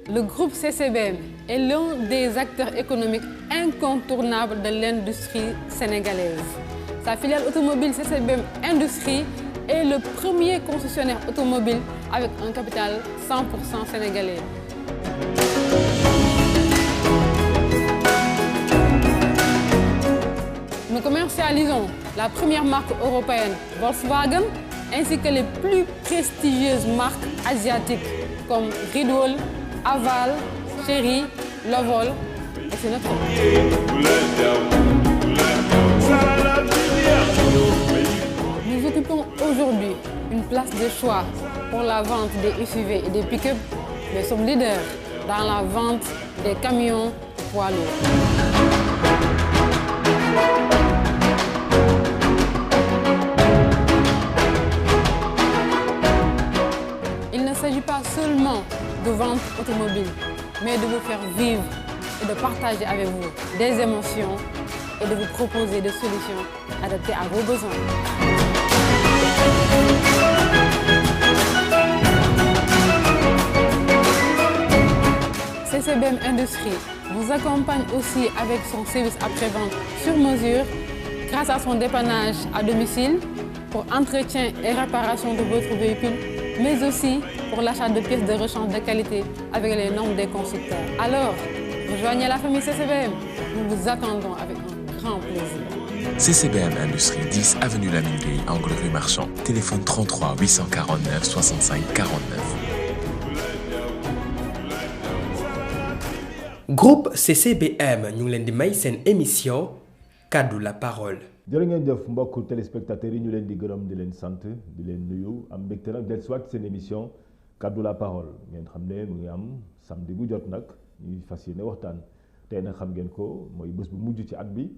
Le groupe CCBM est l'un des acteurs économiques incontournables de l'industrie sénégalaise. Sa filiale automobile CCBM Industrie est le premier concessionnaire automobile avec un capital 100% sénégalais. Nous commercialisons la première marque européenne Volkswagen ainsi que les plus prestigieuses marques asiatiques comme Ridwall, Aval, Chery, Lovol et c'est notre. Nous occupons aujourd'hui une place de choix pour la vente des SUV et des pick-up, mais sommes leaders dans la vente des camions poids lourds. Il ne s'agit pas seulement de vente automobile, mais de vous faire vivre et de partager avec vous des émotions et de vous proposer des solutions adaptées à vos besoins. CCBM Industrie vous accompagne aussi avec son service après-vente sur mesure grâce à son dépannage à domicile pour entretien et réparation de votre véhicule, mais aussi pour l'achat de pièces de rechange de qualité avec les normes des constructeurs. Alors, rejoignez la famille CCBM. Nous vous attendons avec un grand plaisir. CCBM Industrie 10 avenue Lamine Gueye, angle rue Marchand. Téléphone 33 849 65 49. Groupe CCBM ñu ngi leen di may seen émission kaddu la parole. jërë ngeen jëf mbokku téléspectateurs yi ñu leen di gërëm di leen sant di leen nuyu am mbégte nag del soit seen émission kaddu la parole ngeen xam ne mu ngi am samedi bu jot nag ñuy fas yéene waxtaan tey nag xam ngeen ko mooy bés bu mujj ci at bi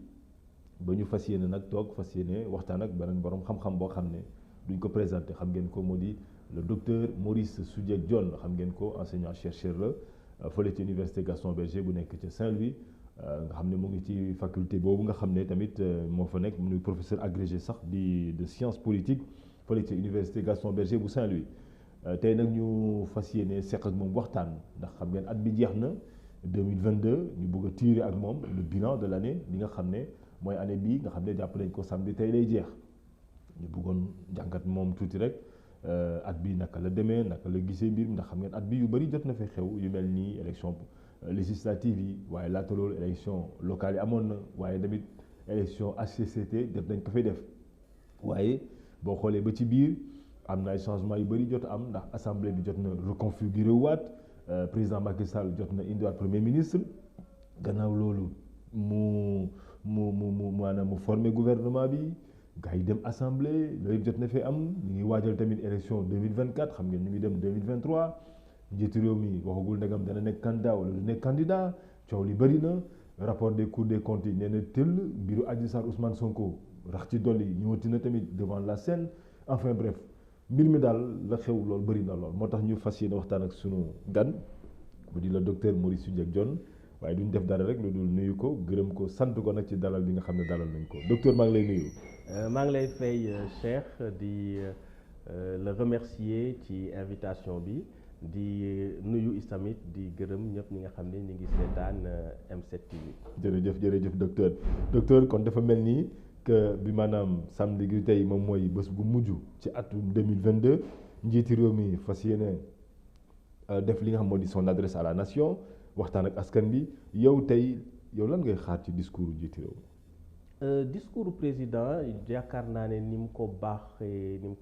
ba ñu fas yéene nag toog fas yéene waxtaan ak beneen borom xam-xam boo xam ne duñ ko présenté xam ngeen ko moo di le docteur Maurice Soudieck Dione xam ngeen ko enseignant chercheur la fële ci université Gaston Berger bu nekk ci Saint-Louis nga xam ne mu ngi ci faculté boobu nga xam ne tamit moo fa nekk mu ngi professeur agrégé sax de sciences politiques fële ci université Gaston Berger bu Saint-Louis tey nag ñu fas yéene seq ak moom waxtaan ndax xam ngeen at bi jeex na 2022 ñu bëgg a tirer ak moom le bilan de l' année bi nga xam ne mooy année bii nga xam ne jàpp nañ ko samedi tey lay jeex ñu bëggoon jàngat moom tuuti rek at bi naka la demee naka la gisee mbir mi ndax xam ngeen at bi yu bëri jot na fay xew yu mel nii élection législative yi waaye laata loolu élection locale yi amoon na waaye tamit élection HCCT jot nañ ko fay def waaye boo xoolee ba ci biir am na ay changement yu bëri jot am ndax assemblée bi jot na reconfiguré waat président Macky Sall jot na indiwaat premier ministre gannaaw loolu maanaam mu formé gouvernement bi gars yi dem assemblée loolu yëpp jot na fee am ñu ngi waajal tamit élection 2024 xam ngeen ñu ngi dem 2023 njiitu réew mi waxagul ndegam dana nekk candidat wala du nekk candidat coow li bëri na rapport des cours des comptes yi nee na tëll mbiru Adji Sarr Ousmane Sonko rax ci dolli ñëwati na tamit devant la scène enfin bref mbir mi daal la xew loolu bëri na lool moo tax ñu fas yéene waxtaan ak sunu gan bu di la docteur Maurice Soudieck Dione waaye duñ def dara rek lu dul nuyu ko gërëm ko sant ko nag ci dalal bi nga xam ne dalal nañ ko docteur maa ngi lay nuyu. maa ngi lay fay Cheikh di le remercier ci invitation bi di nuyu istamit di gërëm ñëpp ñi nga xam ne ñu ngi seetaan M7 TV. jërëjëf docteur kon dafa mel nii que bi maanaam samedi gi tey moom mooy bés bu mujj ci atum 2022 njiiti réew mi fas yéene def li nga xam moo di son adresse à la nation waxtaan ak askan bi yow lan ngay xaar ci discours njiiti réew mi. discours président yaakaar naa ne ni mu ko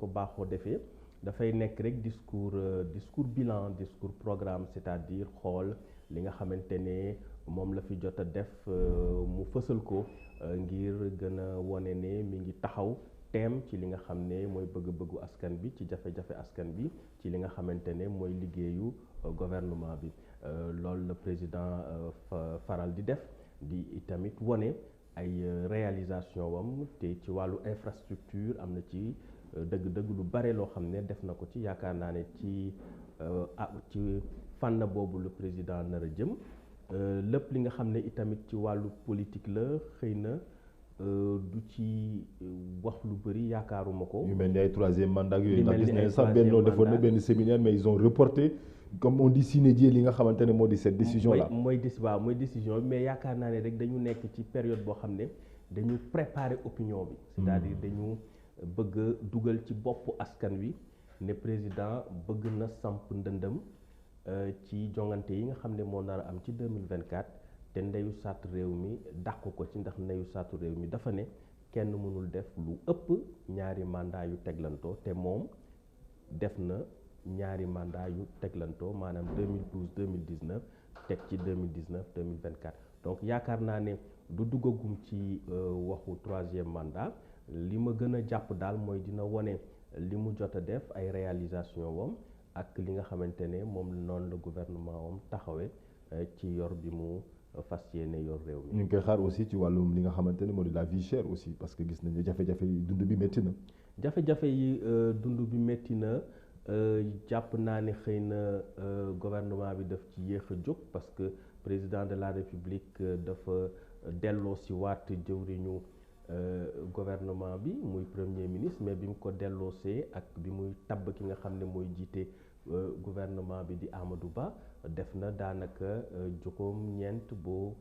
baaxoo defee dafay nekk rek discours bilan discours programme c'est-à-dire xool li nga xamante ne moom la fi jot a def mu fësal ko ngir gën a wone ne mi ngi taxaw teem ci li nga xam ne mooy bëgg-bëggu askan bi ci jafe-jafe askan bi ci li nga xamante ne mooy liggéeyu gouvernement bi loolu la président faral di def di itamit wone ay réalisation wam te ci wàllu infrastructure am na ci dëgg-dëgg lu bare loo xam ne def na ko ci yaakaar naa ne ci fànn boobu le président nar a jëm lépp li nga xam ne itamit ci wàllu politique la xëy na du ci wax lu bëri yaakaaruma ko. yu mel ni ay troisième mandat yooyu ndax gis nañ sax Benno defoon na benn séminaire mais ils ont reporté comme on dit sine die li nga xamante ne moo di cette décision là. mooy décision bi mais yaakaar naa ne rek dañu nekk ci période boo xam ne dañu préparer opinion bi. c'est-à-dire dañu bëgg a dugal ci boppu askan wi ne président bëgg na samp ndëndëm ci jongante yi nga xam ne moo nar a am ci 2024 te ndeyu sàtt réew mi dàq ko ci ndax ndeyu sàttu réew mi dafa ne kenn mënul def lu ëpp ñaari mandat yu teglantoo te moom def na ñaari mandat yu teglantoo maanaam 2012 2019 teg ci 2019 2024 donc yaakaar naa ne du duggagum ci waxu troisième mandat li ma gën a jàpp daal mooy dina wone li mu jot a def ay réalisation wam ak li nga xamante ne moom noonu la gouvernement wam taxawee ci yor bi mu fas yéene yor réew mi. ñu ngi koy xaar aussi ci wàllum li nga xamante ne moo di la vie chère aussi parce que gis nañu jafe-jafe yi dund bi métti na. jafe-jafe yi dund bi métti na jàpp naa ne xëy na gouvernement bi daf ci yéex a jóg parce que président de la république dafa delloo si waat jëwriñu gouvernement bi muy premier ministre mais bi mu ko delloosee ak bi muy tabb ki nga xam ne mooy jiite gouvernement bi di Amadou Ba def na daanaka juróom-ñeent boo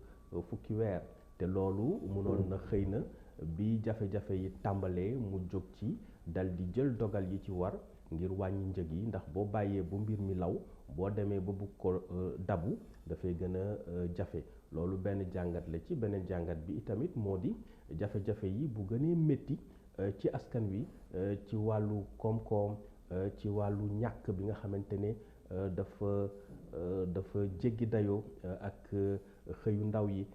fukki weer te loolu mënoon na xëy na bi jafe-jafe yi tàmbalee mu jóg ci dal di jël dogal yi ci war ngir wàññi njëg yi ndax boo bàyyee bu mbir mi law boo demee ba bugg ko dabu dafay gën a jafe loolu benn jàngat la ci beneen jàngat bi itamit moo di jafe-jafe yi bu gënee métti ci askan wi ci wàllu koom-koom ci wàllu ñàkk bi nga xamante ne dafa jéggi dayoo ak xëyu ndaw yi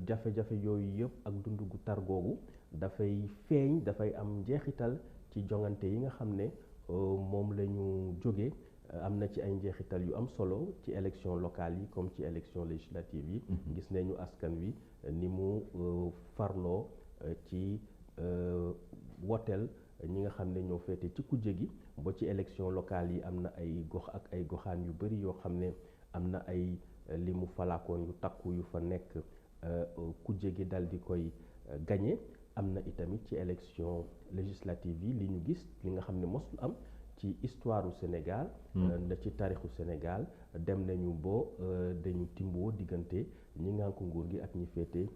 jafe-jafe yooyu yëpp ak dund gu tar googu dafay feeñ dafay am njeexital ci jongante yi nga xam ne moom la ñu jóge am na ci ay njeexital yu am solo ci élection locale yi comme ci élection législative yi gis nañu askan wi ni mu farloo ci woteel ñi nga xam ne ñoo féete ci kujje gi ba ci élection locale yi am na ay gox ak ay goxaan yu bari yoo xam ne am na ay li mu falaakoon yu takku yu fa nekk kujje gi dal di koy gagné am na itamit ci élection législative yi li ñu gis li nga xam ne mosul am ci histoire u Sénégal na ci taarixu Sénégal dem nañu bo dañu timboo diggante ñi ngànk nguur gi ak ñi féete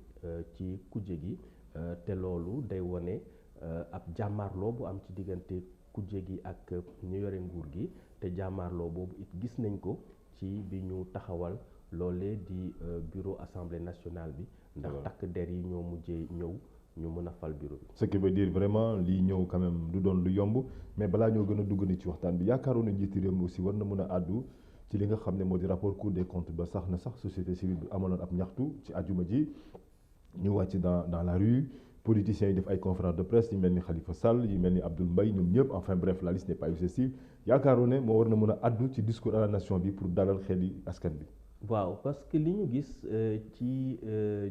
ci kujje gi te loolu day wone ab jàmmaarloo bu am ci diggante kujje gi ak ñu yore nguur gi te jàmmaarloo boobu it gis nañ ko ci bi ñu taxawal loolee di bureau assemblée nationale bi ndax takk der yi ñoo mujjee ñëw ñu mën a fal bureau bi. ce qui veut dire vraiment lii ñëw quand même du doon lu yomb mais balaa ñoo gën a dugg ni ci waxtaan bi yaakaaroon na njiiti réew mi aussi war na mën a àddu ci li nga xam ne moo di rapport Cour des comptes ba sax na sax société civile bi amaloon ab ñaxtu ci àjjuma ji ñu wàcc dans la rue politiciens yi def ay conférences de presse yi mel ni Khalifa Sall yi mel ni Abdoul Mbaye ñoom ñëpp enfin bref la liste n'est pas exhaustive yaakaaroon ne moo war na mën a àddu ci discours à la nation bi pour dalal xel yi askan bi. waaw parce que li ñu gis ci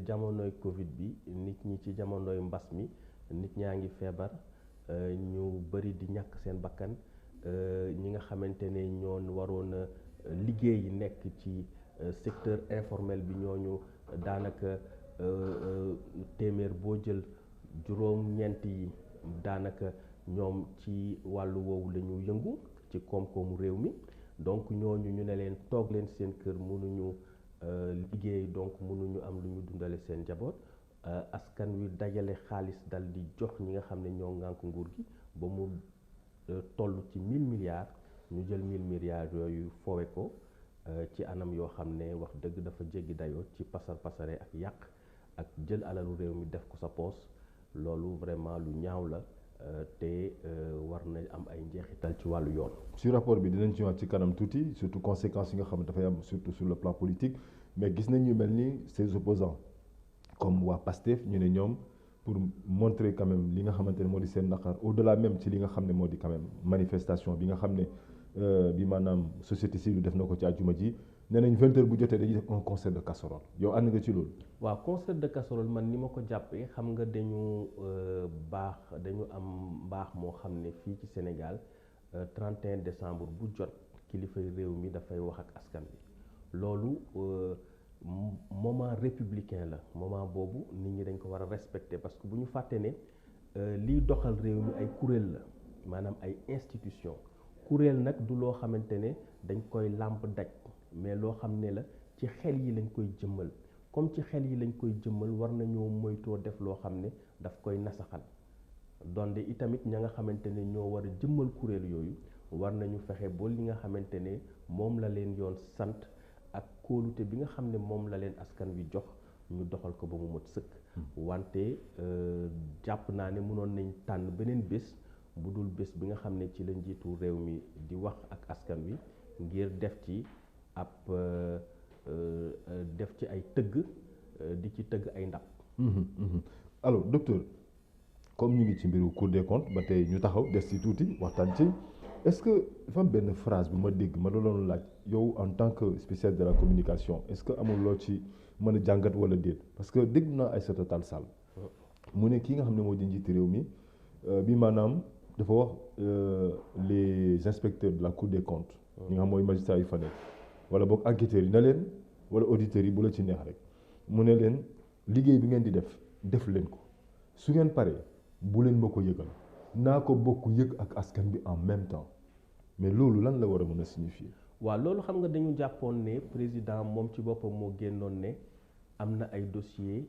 jamonoy Covid bi nit ñi ci jamonoy mbas mi nit ñaa ngi feebar ñu bëri di ñàkk seen bakkan ñi nga xamante ne ñoo waroon a liggéey nekk ci secteur informel bi ñooñu daanaka téeméer boo jël juróom-ñeent yi daanaka ñoom ci wàllu woowu la ñu yëngu ci koom-koomu réew mi. donc ñooñu ñu ne leen toog leen seen kër mënuñu liggéey donc mënuñu am lu ñu dundale seen njaboot askan wi dajale xaalis dal di jox ñi nga xam ne ñoo ngànk nguur gi ba mu toll ci 1000 milliards ñu jël 1000 milliards yooyu foowe ko ci anam yoo xam ne wax dëgg dafa jéggi dayoo ci pasare ak yàq ak jël alalu réew mi def ko sa poos loolu vraiment lu ñaaw la te war na am ay njeexital ci wàllu yoon. ci rapport bi dinañ ci wax ci kanam tuuti surtout conséquences yi nga xam ne dafay am surtout sur le plan politique mais gis nañ ñu mel ni ces opposants comme waa PASTEF ñu ne ñoom pour montrer quand même li nga xamante ne moo di seen naqar au-delà même ci li nga xam ne moo di quand même manifestation bi nga xam ne bi maanaam société civile def na ko ci àjjuma ji nee nañ 20h bu jotee dañuy def un concert de casserole yow ànd nga ci loolu. waaw concert de casserole man ni ma ko jàppee xam nga dañu dañu am mbaax moo xam ne fii ci Sénégal 31 décembre bu jot kilifay réew mi dafay wax ak askan bi loolu moment républicain la moment boobu nit ñi dañ ko war a respecter parce que bu ñu fàtte ne liy doxal réew mi ay kuréel la maanaam ay institution kuréel nag du loo xamante ne dañ koy làmp daj mais loo xam ne la ci xel yi lañ koy jëmmal comme ci xel yi lañ koy jëmmal war nañoo moytoo def loo xam ne daf koy nasaxal donte itamit ña nga xamante ne ñoo war a jëmmal kuréel yooyu war nañu fexe ba li nga xamante ne moom la leen yoon sant ak kóolute bi nga xam ne moom la leen askan wi jox ñu doxal ko ba mu mat sëkk wante jàpp naa ne mënoon nañ tànn beneen bés bu dul bés bi nga xam ne ci la njiitu réew mi di wax ak askan wi ngir def ci ab def ci ay tëgg di ci tëgg ay ndab. alors docteur comme ñu ngi ci mbiru Cour des comptes ba tey ñu taxaw des ci tuuti waxtaan ci est-ce que dafa am benn phrase bu ma dégg ma doon laaj yow en tant que spécialiste de la communication est-ce que amul loo ci mën a jàngat wala déet parce que dégg naa Aïssata Tall Sall mu ne kii nga xam ne moo di njiitu réew mi bi maanaam dafa wax les inspecteurs de la Cour des comptes ñi nga xam mooy magistrats yu fa nekk wala boog enquêteurs yi na leen wala auditeurs yi bu la ci neex rek mu ne leen liggéey bi ngeen di def leen ko su ngeen paree bu leen ma ko yëgal naa ko bokk yëg ak askan bi en même temps mais loolu lan la war a mën a signifier. waaw loolu xam nga dañu jàppoon ne président moom ci boppam moo génnoon ne am na ay dossiers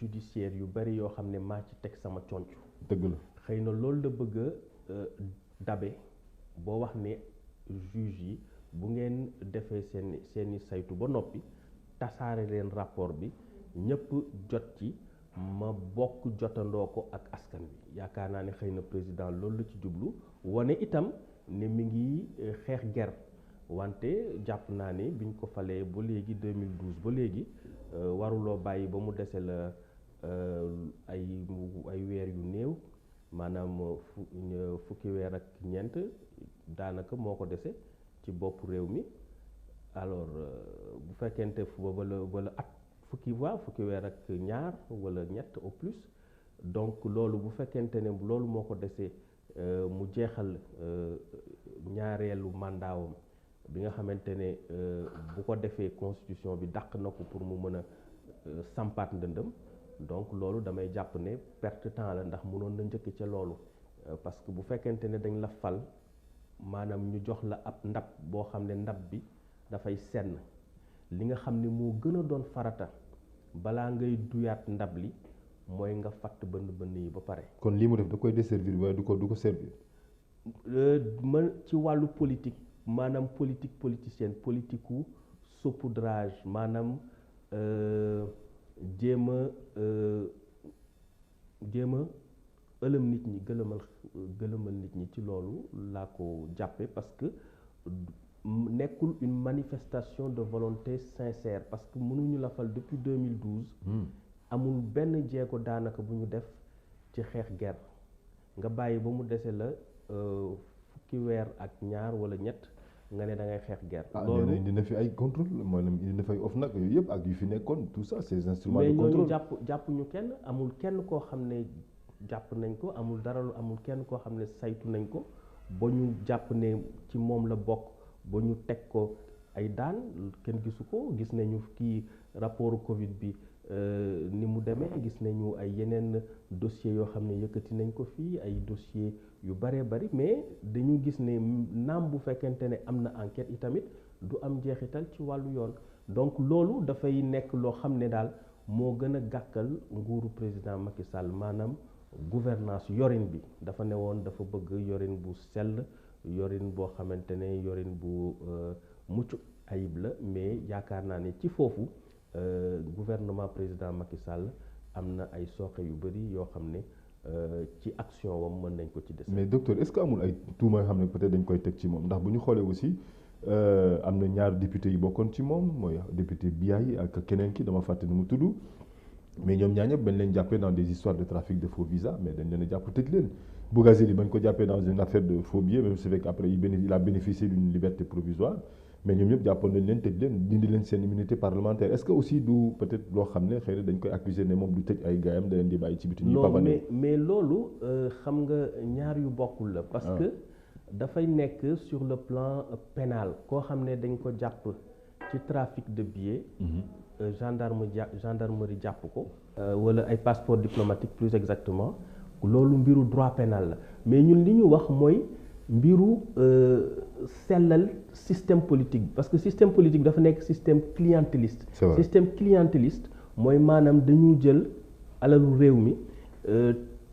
judiciaires yu bari yoo xam ne maa ci teg sama conc dëgg la xëy na loolu la bëgg a dabe boo wax ne juge yi bu ngeen defee seeni saytu ba noppi tasaare leen rapport bi ñëpp jot ci ma bokk jotandoo ko ak askan bi yaakaar naa ne xëy na président loolu la ci jublu wane itam ne mi ngi xeex ger wante jàpp naa ne biñ ko falee ba léegi 2012 ba léegi waruloo bàyyi ba mu dese la ay weer yu néew maanaam fukki weer ak ñeent daanaka moo ko dese ci bopp réew mi alors bu fekkente wala at fukki weer ak ñaar wala ñett au plus donc loolu bu fekkente ne loolu moo ko desee mu jeexal ñaareelu mandaawam bi nga xamante ne bu ko defee constitution bi dàq na ko pour mu mën a sampaat ndëndëm donc loolu damay jàpp ne perte temps la ndax mënoon na njëkk ca loolu parce que bu fekkente ne dañ la fal maanaam ñu jox la ab ndab boo xam ne ndab bi dafay senn li nga xam ne moo gën a doon farata balaa ngay duyaat ndab li mooy nga fatt bënn yi ba pare. kon lii mu def da koy desservir waaye du ko servir. man ci wàllu politique maanaam politicienne politique u saupoudrage maanaam jéem a ëlëm nit ñi gëlëmal nit ñi ci loolu laa ko jàppe parce que nekkul une manifestation de volonté sincère parce que mënuñu la fal depuis 2012 amul benn jéego daanaka bu ñu def ci xeex guerre nga bàyyi ba mu dese la fukki weer ak ñaar wala ñett nga ne da ngay xeex guerre. loolu indi na fi ay contrôle maanaam indi na fay OFNAC yooyu yëpp ak yu fi nekkoon tout ça ces instruments de contrôle. mais ñooñu jàpp ñu kenn amul kenn koo xam ne jàpp nañ ko amul dara lu amul kenn koo xam ne saytu nañ ko ba ñu jàpp ne ci moom la bokk ba ñu teg ko ay daan kenn gisu ko gis nañu kii rapport Covid bi ni mu demee gis nañu ay yeneen dossiers yoo xam ne yëkkati nañ ko fii ay dossiers yu bëree bëri mais dañu gis ne naam bu fekkente ne am na enquête itamit du am jeexital ci wàllu yoon donc loolu dafay nekk loo xam ne daal moo gën a gàkkal nguuru président Macky Sall maanaam gouvernance yorin bi dafa ne woon dafa bëgg yorin bu sell yorin boo xamante ne yorin bu mucc ayib la mais yaakaar naa ne ci foofu gouvernement président Macky Sall am na ay sooxe yu bëri yoo xam ne ci action wam mën nañ ko ci des. mais docteur est-ce que amul ay tuuma yoo xam ne peut-être dañ koy teg ci moom ndax bu ñu xoolee aussi am na ñaar député yi bokkoon ci moom mooy député Biaye ak keneen ki dama fàtte nu mu tudd mais ñoom ñaar ñëpp bañ leen jàppee dans des histoires de trafic de faux visa mais dañ leen a jàpp tëj leen. Bougazeli bañ ko jàppee dans une affaire de faux billets même si fekk après il a bénéficié d'une liberté provisoire mais ñoom ñëpp jàppoon nañ leen tëj leen dindi leen seen immunité parlementaire est-ce que aussi du peut-être loo xam ne xëy na dañ koy accuser ne moom du tëj ay gaayam da leen di bàyyi ci biti ñuy non mais loolu xam nga ñaar yu bokkul la parce que dafay nekk sur le plan pénal koo xam ne dañ ko jàpp ci trafic de billets gendarmerie jàpp ko wala ay passeport diplomatique plus exactement loolu mbiru droit pénal la mais ñun li ñu wax mooy mbiru sellal système politique parce que système politique dafa nekk système clientéliste. Système clientéliste mooy maanaam dañu jël alalu réew mi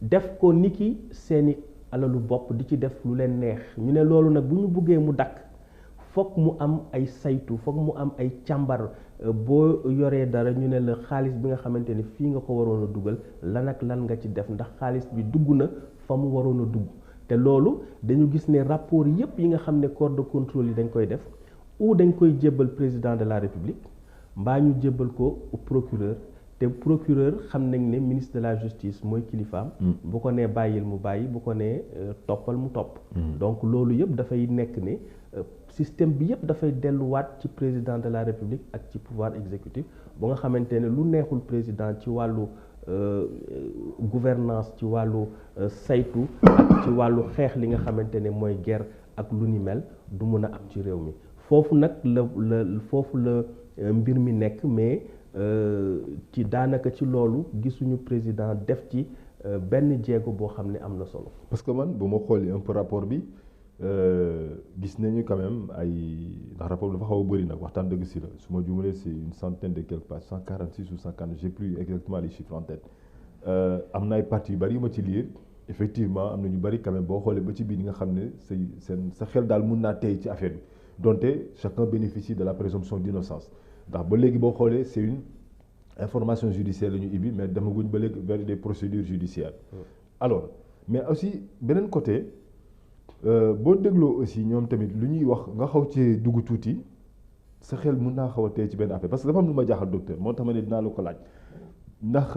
def ko niki seeni alalu bopp di ci def lu leen neex ñu ne loolu nag bu ñu buggee mu dakk fokk mu am ay saytu fokk mu am ay càmbar boo yoree dara ñu ne la xaalis bi nga xamante ne fii nga ko waroon a dugal lan ak lan nga ci def ndax xaalis bi dugg na fa mu waroon a dugg te loolu dañu gis ne rapport yépp yi nga xam ne corps de contrôle yi dañ koy def ou dañ koy jébbal président de la république mbaa ñu jébbal ko procureur te procureur xam nañ ne ministre de la justice mooy kilifaam bu ko nee bàyyil mu bàyyi bu ko nee toppal mu topp donc loolu yëpp dafay nekk ne système bi yëpp dafay delluwaat ci président de la république ak ci pouvoir exécutif ba nga xamante ne lu neexul président ci wàllu gouvernance ci wàllu saytu ak ci wàllu xeex li nga xamante ne mooy guerre ak lu ni mel du mun a am ci réew mi foofu nag foofu la mbir mi nekk mais ci daanaka ci loolu gisuñu président def ci benn jéego boo xam ne am na solo. parce que man bu ma xoolee un peu rapport bi gis nañu quand même ay ndax rapport bi dafa xaw a bëri nag waxtaan dëgg si la su ma juumalee c'est une centaine de quelques pages 146 ou 140 j'ai plus exactement les chiffres en tête am na ay parties yu bëri yu ma ci lire effectivement am na ñu bëri quand même boo xoolee ba ci biir nga xam ne sa xel daal mun naa tey ci affaire bi donte chacun bénéficie de la présomption d'innocence ndax ba léegi boo xoolee c'est une information judiciaire la ñu ibbi mais demaguñ ba léegi vers des procédures judiciaires alors mais aussi beneen côté boo dégloo aussi ñoom tamit lu ñuy wax nga xaw ci dugg tuuti sa xel mun naa xaw a tey ci benn affaire parce que dafa am lu ma jaaxal docteur moo tax ma ne dinaa la ko laaj ndax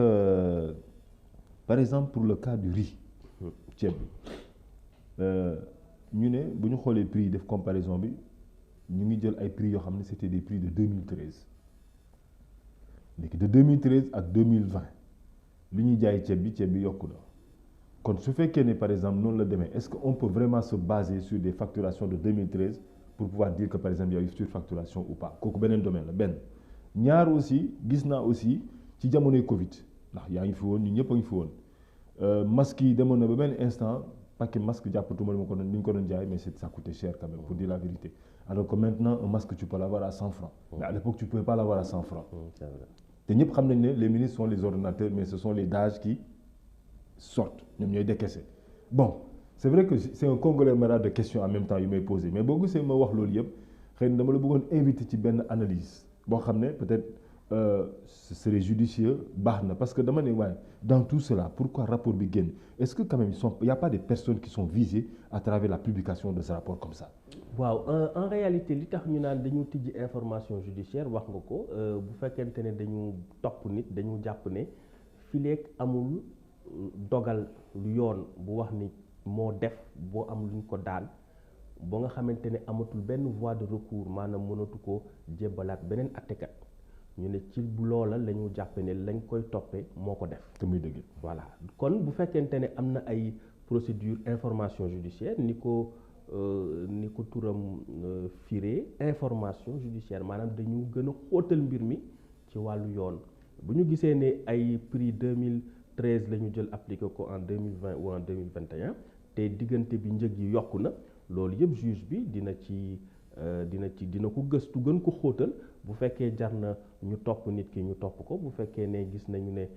par exemple pour le cas du riz ceeb bi ñu ne bu ñu xoolee prix yi def comparaison bi ñu ngi jël ay prix yoo xam ne c'était des prix de 2013 léegi de 2013 ak 2020 li ñuy jaay ceeb bi yokku na kon su fekkee ne par exemple noonu la demee est-ce que on peut vraiment se baser sur des facturations de 2013 pour pouvoir dire que par exemple il y a eu surfacturation ou pas kooku beneen domaine la benn ñaar aussi gis naa aussi ci jamonoy Covid ndax yaa ngi fi woon ñu ñëpp a ngi fi woon masque yi demoon na ba benn instant paquet masque jàppatuma li ma ko doon ni ñu ko doon jaay mais ça coûtait cher quand même pour dire la vérité alors que maintenant un masque tu peux l'avoir à 100 francs mais à l'époque tu pouvais pas l'avoir à 100 francs te ñëpp xam nañ ne les ministres sont les ordonnateurs mais ce sont les DAGE qui sortent ñoom ñooy décaisser bon c'est vrai que c'est un conglomérat de questions en même temps yu may poser mais boo gisee ma wax loolu yëpp xëy na dama la bëggoon inviter ci benn analyse boo xam ne peut-être ce serait judicieux baax na parce que dama ne waaye dans tout cela pourquoi rapport bi génn est-ce que quand même il y a pas des personnes qui sont visées à travers la publication de ce rapport comme ça. waaw en réalité li tax ñu naan dañu tijji information judiciaire wax nga ko bu fekkente ne dañu topp nit dañu jàpp ne fileek amul dogal yoon bu wax ni moo def boo am luñ ko daan ba nga xamante ne amatul benn voie de recours maanaam mënatu ko jébbalaat beneen attekat ñu ne ci loola la ñu jàppe ne lañ koy toppee moo ko def. te muy dëgg. voilà kon bu fekkente ne am na ay procédure information judiciaire ni ko turam firee information judiciaire maanaam dañu gën a xóotal mbir mi ci wàllu yoon bu ñu gisee ne ay prix 2013 la ñu jël appliqué ko en 2020 ou en 2021 te diggante bi njëg yi yokku na loolu yëpp juge bi dina ko gëstu gën ko xóotal bu fekkee jar na ñu topp nit ki ñu topp ko bu fekkee ne gis nañu ne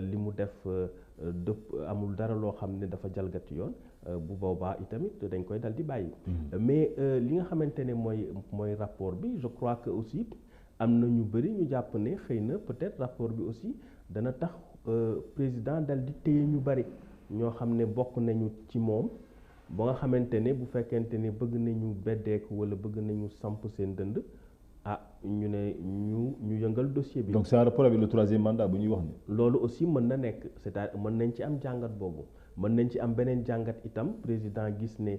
li mu def dëpp amul dara loo xam ne dafa jalgati yoon bu boobaa itamit dañ koy dal di bàyyi. mais li nga xamante ne mooy rapport bi je crois que aussi am na ñu bëri ñu jàpp ne xëy na peut-être rapport bi aussi dana tax président dal di téye ñu bëri ñoo xam ne bokk nañu ci moom ba nga xamante ne bu fekkente ne bëgg nañu beddeeku wala bëgg nañu samp seen dënd ñu ne ñu yëngal dossier bi. donc c'est en rapport avec le troisième mandat bu ñuy wax ni. loolu aussi mën na nekk c'est-à-dire mën nañ ci am jàngat boobu mën nañ ci am beneen jàngat itam président gis ne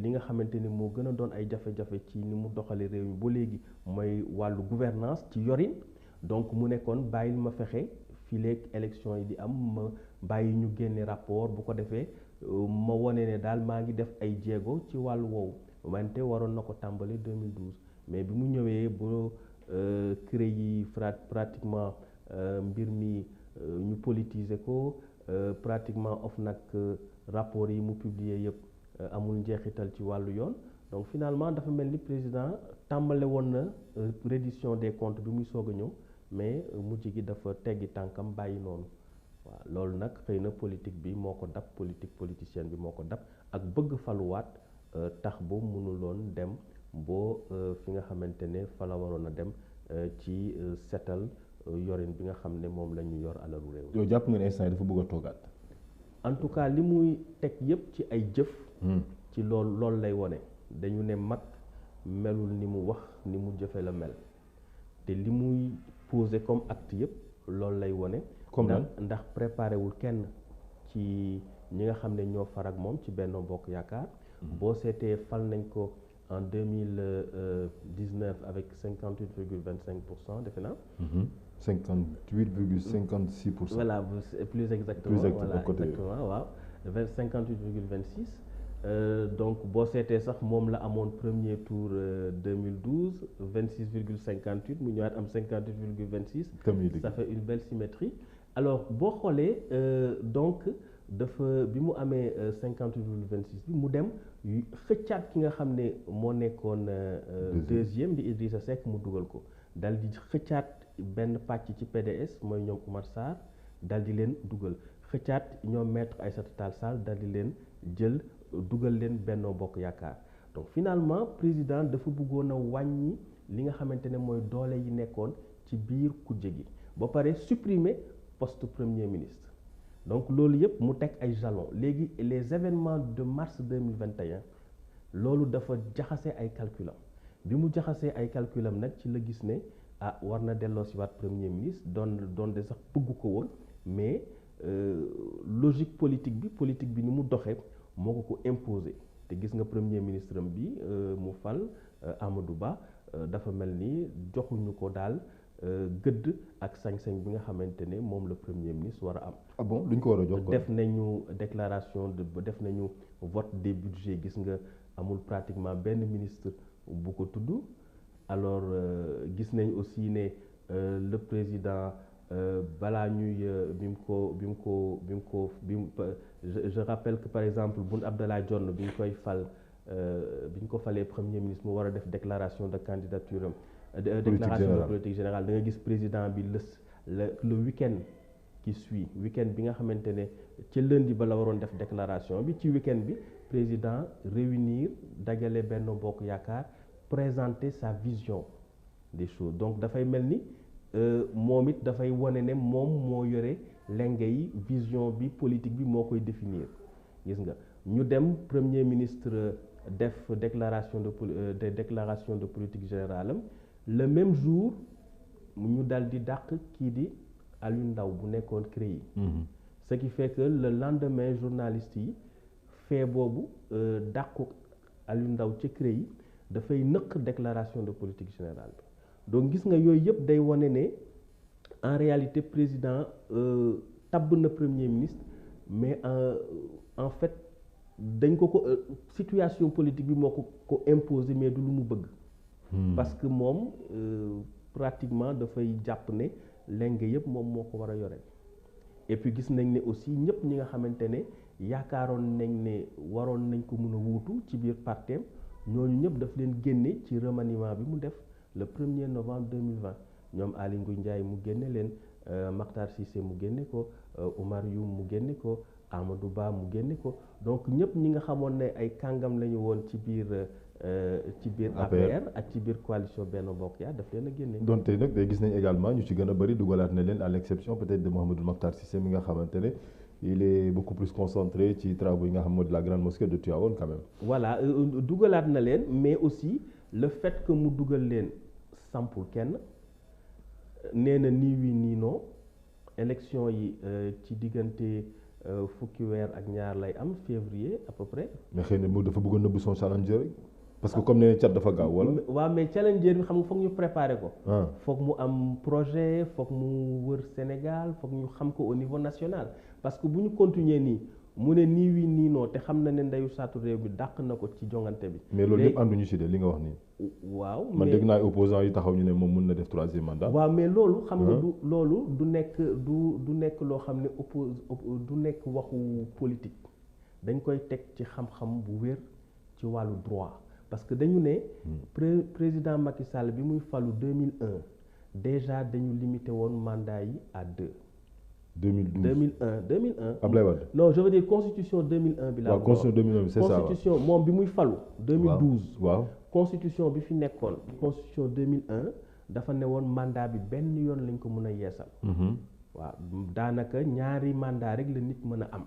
li nga xamante ni moo gën a doon ay jafe-jafe ci ni mu doxalee réew mi ba léegi mooy wàllu gouvernance ci yorin donc mu nekkoon bàyyil ma fexe fileeg élection yi di am ma bàyyi ñu génne rapport bu ko defee ma wone ne daal maa ngi def ay jéego ci wàllu woowu wante waroon na ko tàmbali 2012 mais bi mu ñëwee ba CREI yi pratiquement mbir mi ñu politiser ko pratiquement OFNAC rapport yi mu publier yëpp amul njeexital ci wàllu yoon donc finalement dafa mel ni président tàmbale woon na reddition des comptes bi muy soog a ñëw mais mujj gi dafa teggi tànkam bàyyi noonu waaw loolu nag xëy na politique bi moo ko dab politicienne bi moo ko dab ak bëgg faluwaat tax boo mënuloon dem boo fi nga xamante ne fa la waroon a dem ci setal yorin bi nga xam ne moom la ñu yor alalu réew. yow jàpp nga ne instant yi dafa bëgg a toogaat. en tout cas li muy teg yépp ci ay jëf. ci loolu lay wone dañu ne mag melul ni mu wax ni mu jëfe la mel te li muy posé comme acte yépp loolu lay wone. comme ndax préparé wul kenn ci ñi nga xam ne ñoo far ak moom ci Benno Bokk Yaakaar. boo seetee fal nañ ko en 2019 avec 58,25% defe naa. 58,56%. voilà plus exactement. Voilà, exactement waaw 58,26. Donc boo seetee sax moom la amoon premier tour 2012 26,58 mu ñëwaat am 58,26. Ça fait une belle symétrie. Alors boo xoolee donc dafa bi mu amee 58,26 bi mu dem xëccaat ki nga xam ne moo nekkoon deuxième di Idrissa Seck mu dugal ko dal di xëccaat benn pàcc ci PDS mooy ñoom Oumar Sarr dal di leen dugal xëccaat ñoom maître Aïssata Tall Sall dal di leen jël dugal leen Benno Bokk Yaakaar donc finalement président dafa bëggoon a wàññi li nga xamante ne mooy doole yi nekkoon ci biir kujje gi ba pare supprimer poste premier ministre donc loolu yëpp mu teg ay jalons léegi les événements de mars 2021 loolu dafa jaxase ay calculam bi mu jaxasee ay calculam nag ci la gis ne war na delloo si waat premier ministre doon de sax bëggu ko woon mais logique politique bi ni mu doxee moo ko imposé te gis nga premier ministre am bi mu fal Amadou Ba dafa mel ni joxuñu ko daal gëdd ak sañ-sañ bi nga xamante ne moom la premier ministre war a am. Ah bon duñ ko war a jox ko. def nañu déclaration def nañu vote des budgets gis nga amul pratiquement benn ministre bu ko tudd alors gis nañ aussi ne le président balaa ñuy je rappelle que par exemple Boun Abdallah Dionne bi ñu koy fal bi ñu ko falee premier ministre mu war a def déclaration de candidature am. Déclaration de politique générale da nga gis président bi le week-end qui suit week-end bi nga xamante ne ci lundi ba la waroon def déclaration bi ci week-end bi président réunir dajale Benno Bokk Yaakaar présenter sa vision des choses donc dafay mel ni moom it dafay wane ne moom moo yore lenge yi vision bi politique bi moo koy définir gis nga ñu dem premier ministre def déclaration de politique générale am le même jour ñu dal di dàq kii di Aliou Ndao bu nekkoon CREI ce qui fait que le lendemain journaliste yi fee boobu dàqu Aliou Ndao ci CREI dafay nëkk déclaration de politique générale bi donc gis nga yooyu yëpp day wane ne en réalité président tabb na premier ministre mais en fait dañ ko situation politique bi moo ko imposer mais du lu mu bëgg parce que moom pratiquement dafay jàpp ne lenge yëpp moom moo ko war a yore et puis gis nañ ne aussi ñëpp ñi nga xamante ne yaakaaroon nañ ne waroon nañ ko mën a wuutu ci biir parteem ñooñu ñëpp daf leen génne ci remaniement bi mu def le 1er novembre 2020 ñoom Aly Ngouille Ndiaye mu génne leen Makhtar Cissé mu génne ko Oumar Youm mu génne ko Amadou Ba mu génne ko donc ñëpp ñi nga xamoon ne ay kàngam lañu woon ci biir APR ak ci biir coalition Benno Bokk Yaakaar daf leen a génne. donte nag day gis nañ également ñu ci gën a bëri dugalaat na leen à l'exception peut-être de Mouhamadou Makhtar Cissé mi nga xamante ne il est beaucoup plus concentré ci travaux yi nga xam moo de la grande mosquée de Tivaouane quand même. voilà dugalaat na leen mais aussi le fait que mu dugal leen sampul kenn nee na nii oui nii non élection yi ci diggante fukki weer ak ñaar lay am février à peu près. mais xëy na moom dafa bëggoon nëbbu son challenger rek parce que comme nee na cat dafa gaaw wala. waaw mais challenger bi xam nga foog ñu préparer ko. foog mu am projet foog mu wër Sénégal foog ñu xam ko au niveau national parce que bu ñu continuer nii mu ne nii oui nii non te xam na ne ndeyu saatu réew bi dàq na ko ci jongante bi. mais loolu yëpp ànduñu ci de li nga wax nii. waaw man dégg naa opposants yi taxaw ñu ne moom mën na def 3e mandat. waaw mais loolu xam nga du nekk loo xam ne du nekk waxu politique dañ koy teg ci xam-xam bu wér ci wàllu droit parce que dañu ne président Macky Sall bi muy falu 2001 déjà dañu limité woon mandat yi à 2. 2001 Ablaye Wade. non je veux dire constitution 2001 bi la. waaw constitution 2001 bi c'est ça constitution moom bi muy falu. 2012 waaw constitution bi fi nekkoon constitution 2001 dafa ne woon mandat bi benn yoon lañ ko mën a yeesal. waaw daanaka ñaari mandat rek la nit mën a am.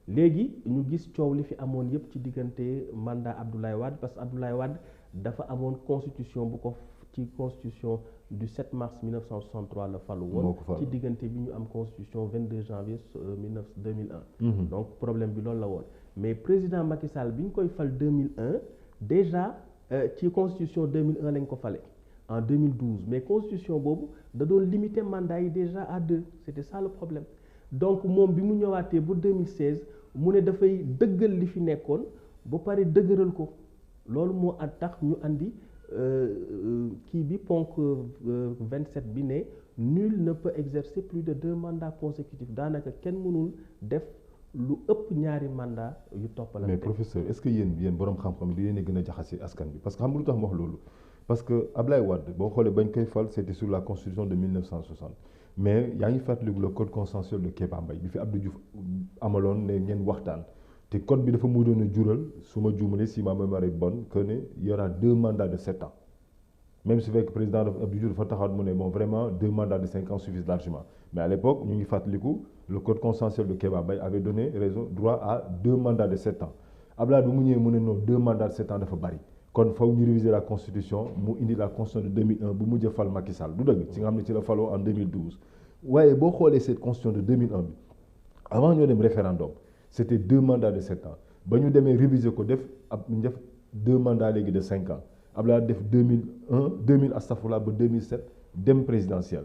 léegi ñu gis coow li fi amoon yëpp ci diggante mandat Abdoulaye Wade parce que Abdoulaye Wade dafa amoon constitution bu ko ci constitution du 7 mars 1963 la falu woon ci diggante bi ñu am constitution 22 janvier 2001 donc problème bi loolu la woon mais président Macky Sall bi ñu koy fal 2001 déjà ci constitution 2001 lañ ko fale en 2012 mais constitution boobu da doon limiter mandat yi déjà à 2 c'était ça le problème donc moom bi mu ñëwaatee ba 2016 mu ne dafay dëggal li fi nekkoon ba pare dëgëral ko loolu moo tax ñu andi kii bi ponk 27 bi ne nul ne peut exercer plus de 2 mandats consécutifs daanaka kenn mënul def lu ëpp ñaari mandat yu toppalante. mais professeur est-ce que yéen borom xam-xam yi yéen a gën a jaxase askan bi parce que xam nga lu tax ma wax loolu parce que Ablaye Wade boo xoolee bañ koy fal c'était sur la constitution de 1960 mais yaa ngi fàttaliku le code consensuel de Kéba Mbaye bi fi Abdou Diouf amaloon ne ngeen waxtaan. te code bi dafa mu doon a jural su ma juumalee si ma mémoire est bonne que ne y aura 2 mandats de 7 ans même su fekk président Abdou Diouf dafa taxaw mu ne bon vraiment 2 mandats de 5 ans suffisent largement mais à l'époque ñu ngi fàttaliku le code consensuel de Kéba Mbaye avait donné droit à 2 mandats de 7 ans Abdoulaye bu mu ñëwee mu ne non 2 mandats de 7 ans dafa bari kon faw ñu réviser la constitution mu indi la constitution de 2001 bu mujj a fal Macky Sall du dëgg ci nga xam ne ci la faloo en 2012 waaye boo xoolee cette constitution de 2001 bi avant ñoo dem référendum c'était 2 mandats de 7 ans ba ñu demee réviser ko def 2 mandats léegi de 5 ans Abdoulaye def 2000 astafurlah ba 2007 dem présidentielle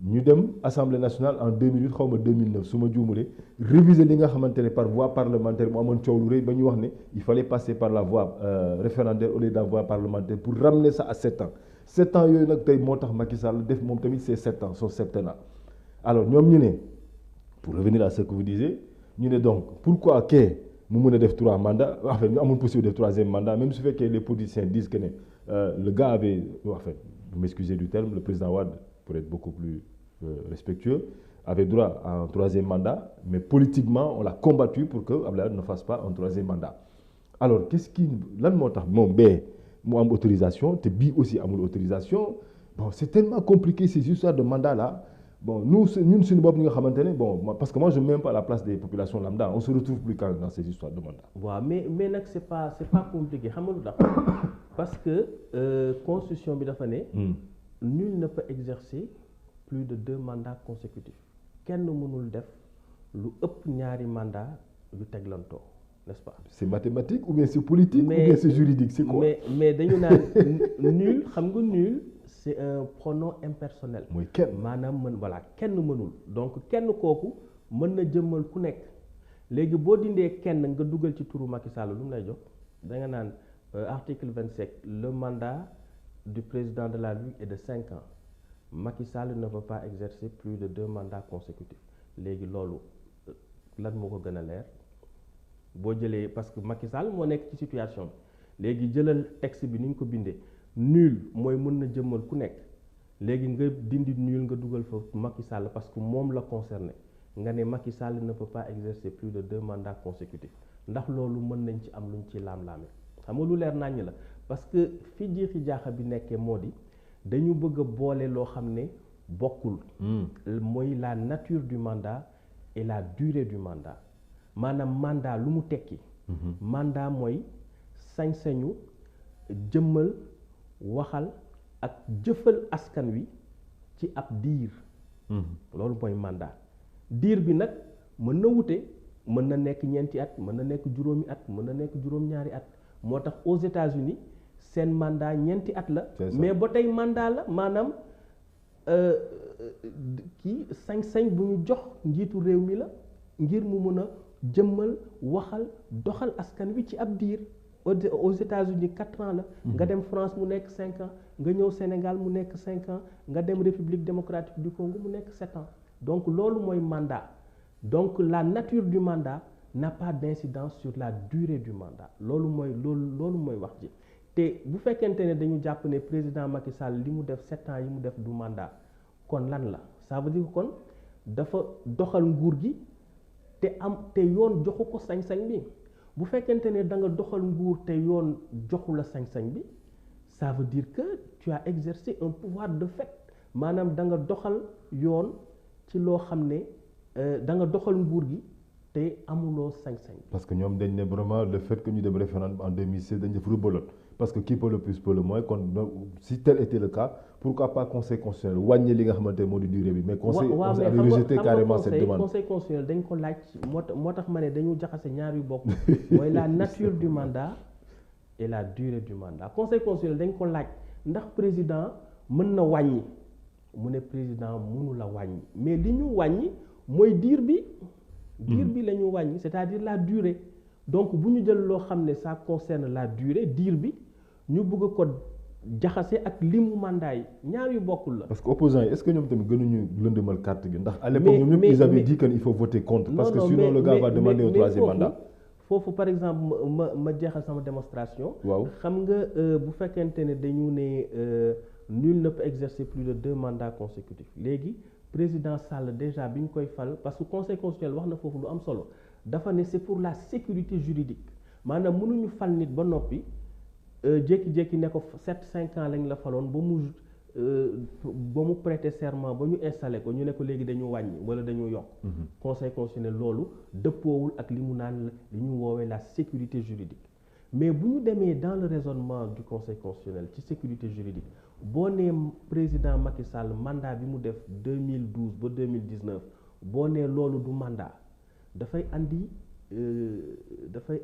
ñu dem assemblée nationale en 2008 xaw ma 2009 su ma juumulee réviser li nga xamante ne par voie parlementaire mu amoon coow lu rëy ba ñu wax ne il fallait passer par la voie référendaire au lieu de la voie parlementaire pour ramener ça à 7 ans 7 ans yooyu nag tey moo tax Macky Sall def moom tamit c'est 7 ans son septennat alors ñoom ñu ne pour revenir à ce que vous disiez ñu ne donc pourquoi kee mu mën a def 3 mandats en fait ñu amul possibilité de 3e mandat même su fekkee les politiciens disent que ne le gars avait en fait vous m'excusez du terme le président Wade pour être beaucoup plus respectueux avait droit à un 3e mandat mais politiquement on l'a combattu pour que Abdoulaye Wade ne fasse pas un 3e mandat alors qu'est-ce qui lan moo tax moom bee mu am autorisation te bii aussi amul autorisation bon c'est tellement compliqué ces histoires de mandat là bon ñun suñu bopp ñi nga xamante ne bon parce que moi je ne me mets pas à la place des populations lambda on se retrouve plus quand dans ces histoires de mandat. waaw mais nag c'est pas compliqué xam nga lu tax parce que constitution bi dafa ne. nul ne peut exercer plus de 2 mandats consécutifs kenn mënul def lu ëpp ñaari mandat yu teglantoo n'est-ce pas. c'est mathématique ou bien c'est politique. mais, ou bien c'est juridique c'est quoi. mais dañu naan nul xam nga nul. c'est un pronom impersonnel. mooy kenn maanaam voilà kenn mënul donc kenn kooku mën na jëmmal ku nekk léegi boo dindee kenn nga dugal ci turu Macky Sall lu mu lay jox da nga naan article 27 le mandat du président de la République est de 5 ans Macky Sall ne peut pas exercer plus de 2 mandats consécutifs léegi loolu lan moo ko gën a leer boo jëlee parce que Macky Sall moo nekk ci situation bi léegi jëlal texte bi ni ñu ko bindee. nul mooy mën na jëmmal ku nekk léegi nga dindi nul nga dugal fa Macky Sall parce que moom la concerné nga ne Macky Sall ne peut pas exercer plus de 2 mandats consécutifs ndax loolu mën nañ ci am luñ ci laam-laame xam nga lu leer naññ la parce que fi jiixi jaaxa bi nekkee moo di dañu bëgg a boole loo xam ne bokkul mooy la nature du mandat et la durée du mandat maanaam mandat lu mu tekki mandat mooy sañ-sañu jëmmal waxal ak jëfal askan wi ci ab diir loolu mooy mandat diir bi nag mën na wute mën na nekk 4 at mën na nekk 5 at mën na nekk 2 at moo tax aux États-Unis seen mandat 4 at la mais ba tey mandat la maanaam kii sañ-sañ bu ñu jox njiitu réew mi la ngir mu mën a jëmmal waxal doxal askan wi ci ab diir aux États-Unis 4 ans la nga dem France mu nekk 5 ans nga ñëw Sénégal mu nekk 5 ans nga dem République démocratique du Congo mu nekk 7 ans donc loolu mooy mandat donc la nature du mandat n'a pas d'incidence sur la durée du mandat loolu mooy wax ji te bu fekkente ne dañu jàpp ne président Macky Sall li mu def 7 ans yi mu def du mandat kon lan la ça veut dire que kon dafa doxal nguur gi te yoon joxu ko sañ-sañ bi bu fekkente ne da nga doxal nguur te yoon joxu la sañ-sañ bi ça veut dire que tu as exercé un pouvoir de fait maanaam da nga doxal yoon ci loo xam ne da nga doxal nguur gi te amuloo sañ-sañ. parce que ñoom dañ ne vraiment le fait que ñu dem référendum en 2016 dañ def rebelote parce que qui peut le plus peut le moins kon si tel était le cas pourquoi pas conseil constitutionnel wàññi li nga xamante ne moo di durée bi mais conseil avait rejeté carrément cette demande. conseil constitutionnel dañ ko laaj moo tax ma ne dañu jaxase ñaar yu bokk mooy la nature du mandat et la durée du mandat conseil constitutionnel dañ ko laaj ndax président mën na wàññi mu ne président mënu la wàññi mais li ñu wàññi mooy diir bi la ñu wàññi c'est-à-dire la durée donc bu ñu jël loo xam ne ça concerne la durée diir bi ñu bëgg ko jaxase ak limu mandat yi ñaar yu bokkul la. parce que opposants yi est-ce que ñoom tamit gënuñu lëndëmal carte gi ndax à l'époque ñoom ñëpp ils avaient dit qu'il faut voter contre parce que sinon le gars va demander au troisième mandat. foofu par exemple ma jeexal sama démonstration. waaw xam nga bu fekkente ne dañu ne nul ne peut exercer plus de 2 mandats consécutifs léegi président Sall déjà bi ñu koy fal parce que conseil constitutionnel wax na foofu lu am solo dafa ne c'est pour la sécurité juridique maanaam mënuñu fal nit ba noppi jékki-jékki ne ko 5 ans lañ la faloon ba mu prêter serment ba ñu installé ko ñu ne ko léegi dañu wàññi wala dañu yokk. conseil constitutionnel loolu dëppoowul ak li mu naan li ñu woowee la sécurité juridique mais bu ñu demee dans le raisonnement du conseil constitutionnel ci sécurité juridique boo nee président Macky Sall mandat bi mu def 2012 ba 2019 boo nee loolu du mandat dafay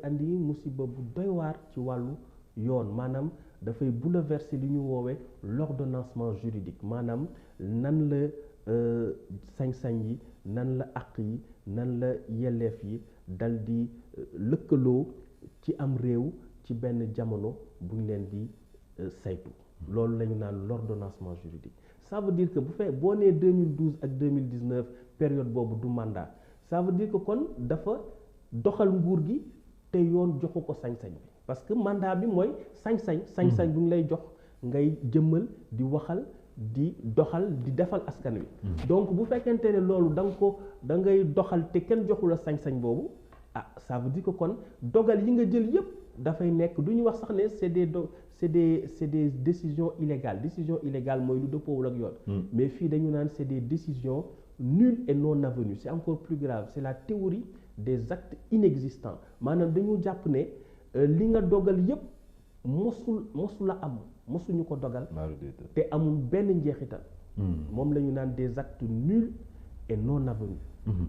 andi musiba bu doy waar ci wàllu yoon maanaam dafay bouleverser li ñu woowee l'ordonnancement juridique maanaam nan la sañ-sañ yi nan la àq yi nan la yelleef yi dal di lëkkaloo ci am réew ci benn jamono bu ñu leen di saytu loolu la ñu naan l'ordonnancement juridique ça veut dire que boo nee 2012 ak 2019 période boobu du mandat ça veut dire que kon dafa doxal nguur gi te yoon joxu ko sañ-sañ bi parce que mandat bi mooy sañ-sañ bu ñu lay jox ngay jëmmal di waxal di doxal di defal askan wi donc bu fekkente ne loolu da ngay doxal te kenn joxu la sañ-sañ boobu ça veut dire que kon dogal yi nga jël yépp dafay nekk du ñu wax sax ne c'est des décisions illégales mooy lu dëppoowul ak yoon mais fii dañu naan c'est des décisions nulles et non avenues c'est encore plus grave c'est la théorie des actes inexistants maanaam dañu jàpp ne li nga dogal yépp mosuñu ko dogal te amul benn njeexital moom la ñu naan des actes nuls et non avenus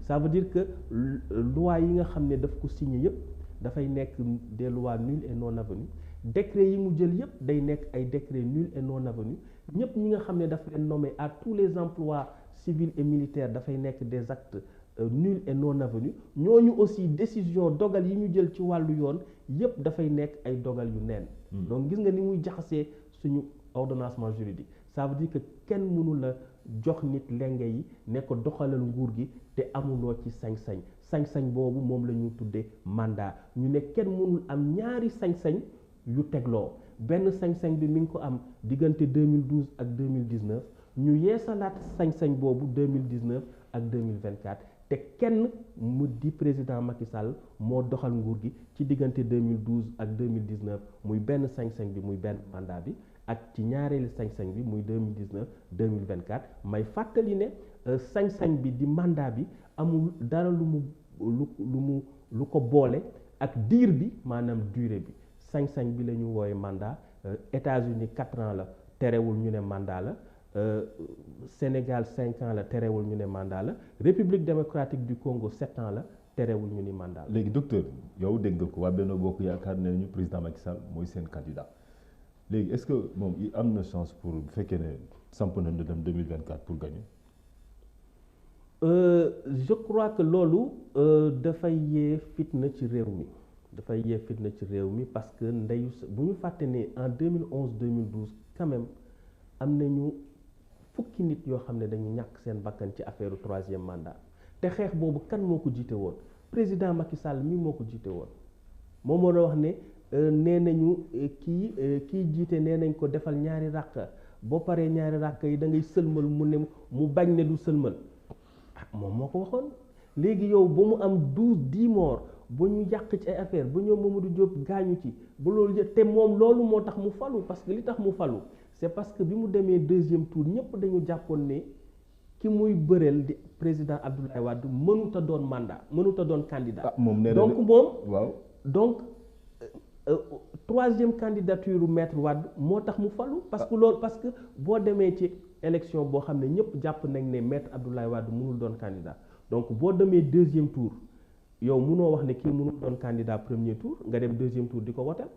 ça veut dire que loi yi nga xam ne daf ko signé yépp dafay nekk des lois nulles et non avenues décret yi mu jël yépp day nekk ay décrets nuls et non avenus ñépp ñi nga xam ne dafa leen nommé à tous les emplois civils et militaires dafay nekk des actes nuls et non avenus ñooñu aussi décision dogal yi ñu jël ci wàllu yoon yépp dafay nekk ay dogal yu neen donc gis nga ni muy jaxasee suñu ordonnancement juridique ça veut dire que kenn mënu la jox nit lenge yi ne ko doxalal nguur gi te amuloo ci sañ-sañ boobu moom la ñu tuddee mandat ñu ne kenn mënul am ñaari sañ-sañ yu tegloo benn sañ-sañ bi mi ngi ko am diggante 2012 ak 2019 ñu yeesalaat sañ-sañ boobu 2019 ak 2024 te kenn mu di président Macky Sall moo doxal nguur gi ci diggante 2012 ak 2019 muy benn sañ-sañ bi muy benn mandat bi ak ci ñaareelu sañ-sañ bi muy 2019 2024 may fàttali ne sañ-sañ bi di mandat bi amul dara lu ko boole ak diir bi maanaam durée bi sañ-sañ bi la ñu woowe mandat États-Unis 4 ans la terewul ñu ne mandat la Sénégal 5 ans la terewul ñu ne mandat la République démocratique du Congo 7 ans la terewul ñu ni mandat la. léegi docteur yow dégg nga ko waa Benno Bokk Yaakaar ne nañu président Macky Sall mooy seen candidat léegi est-ce que moom am na chance pour bu fekkee ne samp na dem 2024 pour gagner. Je crois que loolu dafay yee fitna ci réew mi parce que ndeyu bu ñu fàtte ne en 2011 2012 quand même am nañu fukki nit yoo xam ne dañu ñàkk seen bakkan ci affaire troisième mandat te xeex boobu kan moo ko jiite woon président Macky Sall mi moo ko jiite woon moom moo doon wax ne nee nañu kii jiite nee nañ ko defal ñaari ràkka boo paree ñaari ràkka yi da ngay sëlmal mu bañ ne du sëlmal moom moo ko waxoon. léegi yow ba mu am 10 morts ba ñu yàq ci ay affaire ba ñoom Mamadou Diop gaañu ci ba loolu te moom loolu moo tax mu falu parce que li tax mu falu c'est parce que bi mu demee 2e tour ñëpp dañu jàppoon ne ki muy bëreel di président Abdoulaye Wade mënut a doon mandat mënut a doon candidat. donc moom waaw donc 3e candidature maître Wade moo tax mu falu. parce que boo demee ci élection boo xam ne ñëpp jàpp nañ ne maître Abdoulaye Wade mënul doon candidat. donc boo demee 2e tour yow munoo wax ne kii mënul doon candidat 1er tour nga dem 2e tour di ko woteel.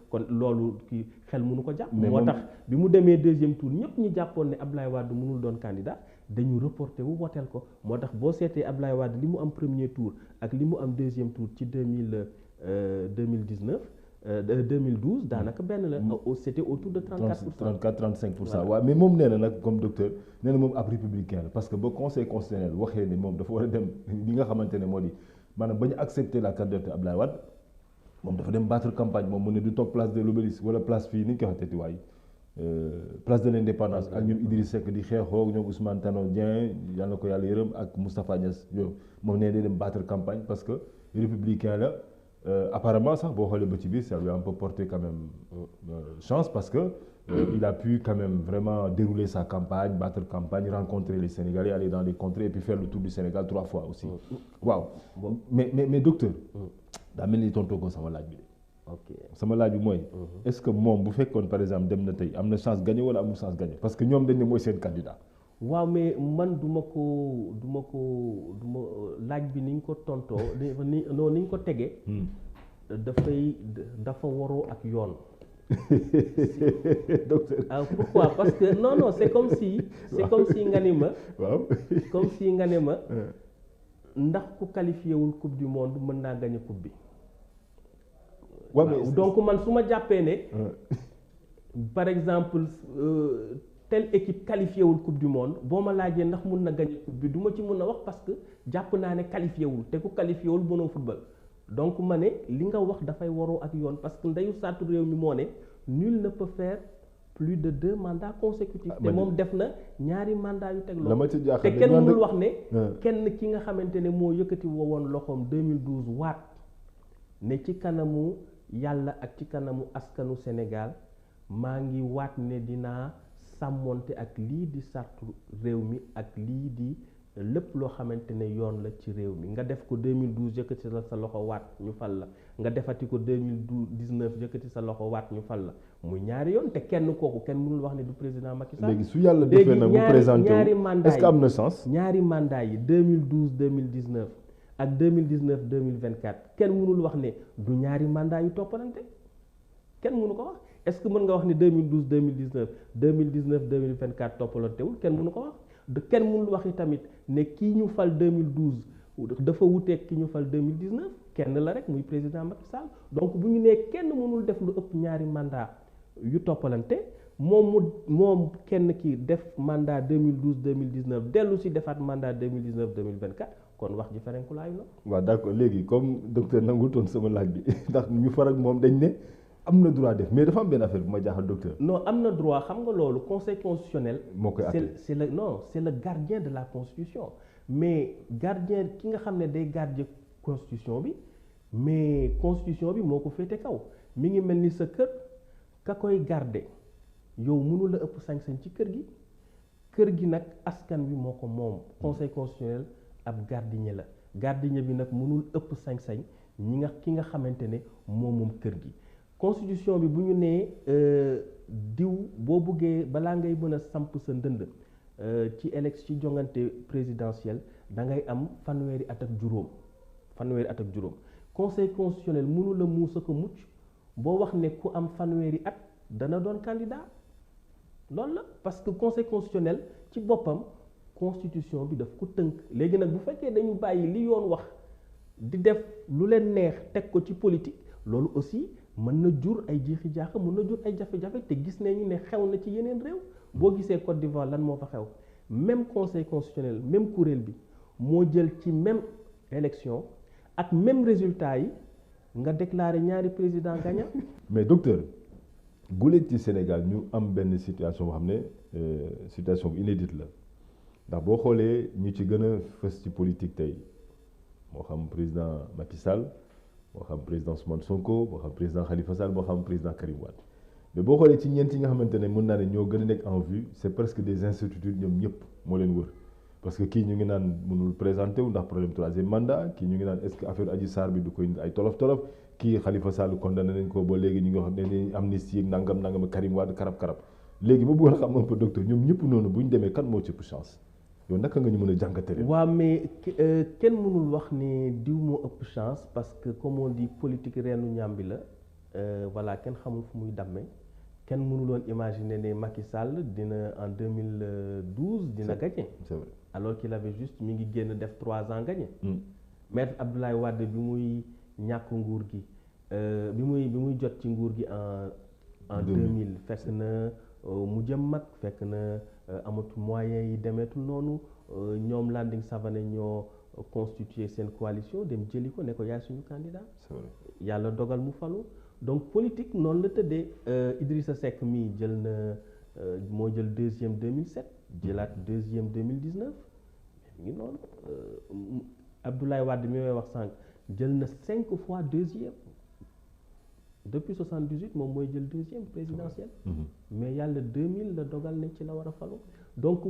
kon loolu kii xel mënu ko jàpp. moo tax bi mu demee 2e tour ñëpp ñu jàppoon ne Abdoulaye Wade mënul doon candidat dañu reporté wu woteel ko moo tax boo seetee Abdoulaye Wade li mu am 1er tour ak li mu am 2e tour ci 2012 daanaka benn la. c'était autour de 34-35%. waaw mais moom nee na nag comme docteur nee na moom ab républicain la parce que ba conseil constitutionnel waxee ne moom dafa war a dem li nga xamante ne moo di maanaam ba ñu accepter la candidature Abdoulaye Wade moom dafa dem battre campagne moom mu ne du toog place de l'Obélisque wala place fii ni ñu koy waxeeti waay place de l'Indépendance ak ñoom Idriss Seck di xeexoo ñoom Ousmane Tanor Dieng yal na ko yàlla yërëm ak Moustapha Niasse yow moom nee day dem battre campagne parce que républicain la. Apparemment sax boo xoolee ba ci biir ça lui a un peu porté quand même chance parce que il a pu quand même vraiment dérouler sa campagne battre campagne rencontrer les Sénégalais aller dans les contrées et puis faire le tour du Sénégal 3 fois aussi waaw mais docteur daa mel ni tontoo ko sama laaj bi de sama laaj bi mooy est-ce que moom bu fekkoon par exemple dem na tey am na chance gagné wala amul chance gagné parce que ñoom dañ ne mooy seen candidat. waaw mais man du ma laaj bi ni ñu ko tontoo ni ñu ko tegee dafa waroo ak yoon. docteur pourquoi parce que non c'est comme si nga ni ma. waaw comme si nga ne ma. ndax ku qualifié wul coupe du monde mën naa gagner coupe bi. waaw donc man su ma jàppee ne. par exemple. telle équipe qualifié wul coupe du monde boo ma laajee ndax mun na gagner coupe bi du ma ci mun a wax parce que jàpp naa ne qualifié wul te ku qualifié wul mënoo football donc ma ne li nga wax dafay waroo ak yoon parce que ndeyu sartu réew mi moo ne nul ne peut faire plus de 2 mandats consécutifs te moom def na ñaari mandats yu teg loolu te kenn mënul wax ne kenn ki nga xamante ne moo yëkkati woon loxoom 2012 waat ne ci kanamu yàlla ak ci kanamu askanu Sénégal maa ngi waat ne dinaa sàmmonte ak lii di sartu réew mi ak lii di lépp loo xamante ne yoon la ci réew mi nga def ko 2012 yëkkati sa loxo waat ñu fal la nga defati ko 2019 yëkkati sa loxo waat ñu fal la muy ñaari yoon te kenn kooku kenn mënul wax ne du président Macky Sall. léegi su yàlla defee nag mu présenté ñaari mandat est-ce que am na chance. ñaari mandat yi 2012 2019 ak 2019 2024 kenn mënul wax ne du ñaari mandat yu toppalante kenn mënu ko wax. est-ce que mën nga wax ni 2012 2019 2019 2024 toppalantewul kenn mënu ko wax kenn mënul wax i tamit ne kii ñu fal 2012 dafa wuteeg ki ñu fal 2019 kenn la rek muy président Macky Sall donc bu ñu nee kenn mënul def lu ëpp ñaari mandat yu toppalante moom kenn ki def mandat 2012 2019 dellu si defaat mandat 2019 2024 kon wax ji ferenkulaayu na. waaw d'accord léegi comme docteur nangu toon sama laaj bi ndax ñu far ak moom dañ ne. am na droit def mais dafa am benn affaire bu ma jaaxal docteur. non am na droit xam nga loolu conseil constitutionnel. moo koy àtte c'est le gardien de la constitution mais gardien ki nga xam ne day garder constitution bi mais constitution bi moo ko féete kaw mi ngi mel ni sa kër ka koy garder yow mënu la ëpp sañ-sañ ci kër gi nag askan wi moo ko moom conseil constitutionnel ab gardien la gardien bi nag mënul ëpp sañ-sañ ki nga xamante ne moom kër gi. constitution bi bu ñu nee diw boo buggee balaa ngay mën a samp sa ndënd ci élection ci jongante présidentielle da ngay am fanweeri at ak juróom conseil constitutionnel mënu la muusa ko mucc boo wax ne ku am fanweeri at dana doon candidat loolu la parce que conseil constitutionnel ci boppam constitution bi daf ko tënk léegi nag bu fekkee dañu bàyyi li yoon wax di def lu leen neex teg ko ci politique loolu aussi mën na jur ay jiixi jaaxa mën na jur ay jafe-jafe te gis nañu ne xew na ci yeneen réew boo gisee Côte d'Ivoire lan moo fa xew même conseil constitutionnel même kuréel bi moo jël ci même élection ak même résultat yi nga déclaré ñaari président gagnant. mais docteur guléet ci Sénégal ñu am benn situation boo xam ne situation bu inédite la ndax boo xoolee ñu ci gën a fës ci politique tey moo xam président Macky Sall moo xam président Ousmane Sonko moo xam président Khalifa Sall moo xam président Karim Wade mais boo xoolee ci ñeent yi nga xamante ne mën naa ne ñoo gën a nekk en vue c'est presque des incertitudes ñoom ñëpp moo leen wër parce que kii ñu ngi naan mënul présenté wu ndax problème troisième mandat kii ñu ngi naan est-ce que affaire Adji Sarr bi du koy ay tolof kii Khalifa Sall condamné nañ ko ba léegi ñu ngi wax ne amnistie ak nangam Karim Wade karab léegi ma bëggoon a xam un peu docteur ñoom ñëpp noonu bu ñu demee kan moo ci ëpp chance yow naka nga ñu mën a jàngatee. waaw mais kenn mënul wax ne diw moo ëpp chance parce que comme on dit politique reenu ñàmbi la voilà kenn xamul fu muy dammee kenn mënuloon imaginer ne Macky Sall dina en 2012 dina gagné. c'est vrai alors qu'il avait juste mi ngi génn def 3 ans gagné. Maître Abdoulaye Wade bi muy ñàkk nguur gi bi muy jot ci nguur gi en 2000 fekk na mu jëm mag fekk na amatul moyens yi demeetul noonu ñoom Landing Savané ñoo constitué seen coalition dem jëli ko ne ko yaay suñu candidat. c'est vrai yàlla dogal mu falu donc politique noonu la tëddee Idrissa Seck mii jël na moo jël deuxième 2007 jëlaat deuxième 2019 mi ngi noonu Abdoulaye Wade mi may wax sànq jël na 5 fois deuxième depuis 78 moom mooy jël deuxième présidentielle. mais yàlla 2000 la dogal ne ci la war a falu donc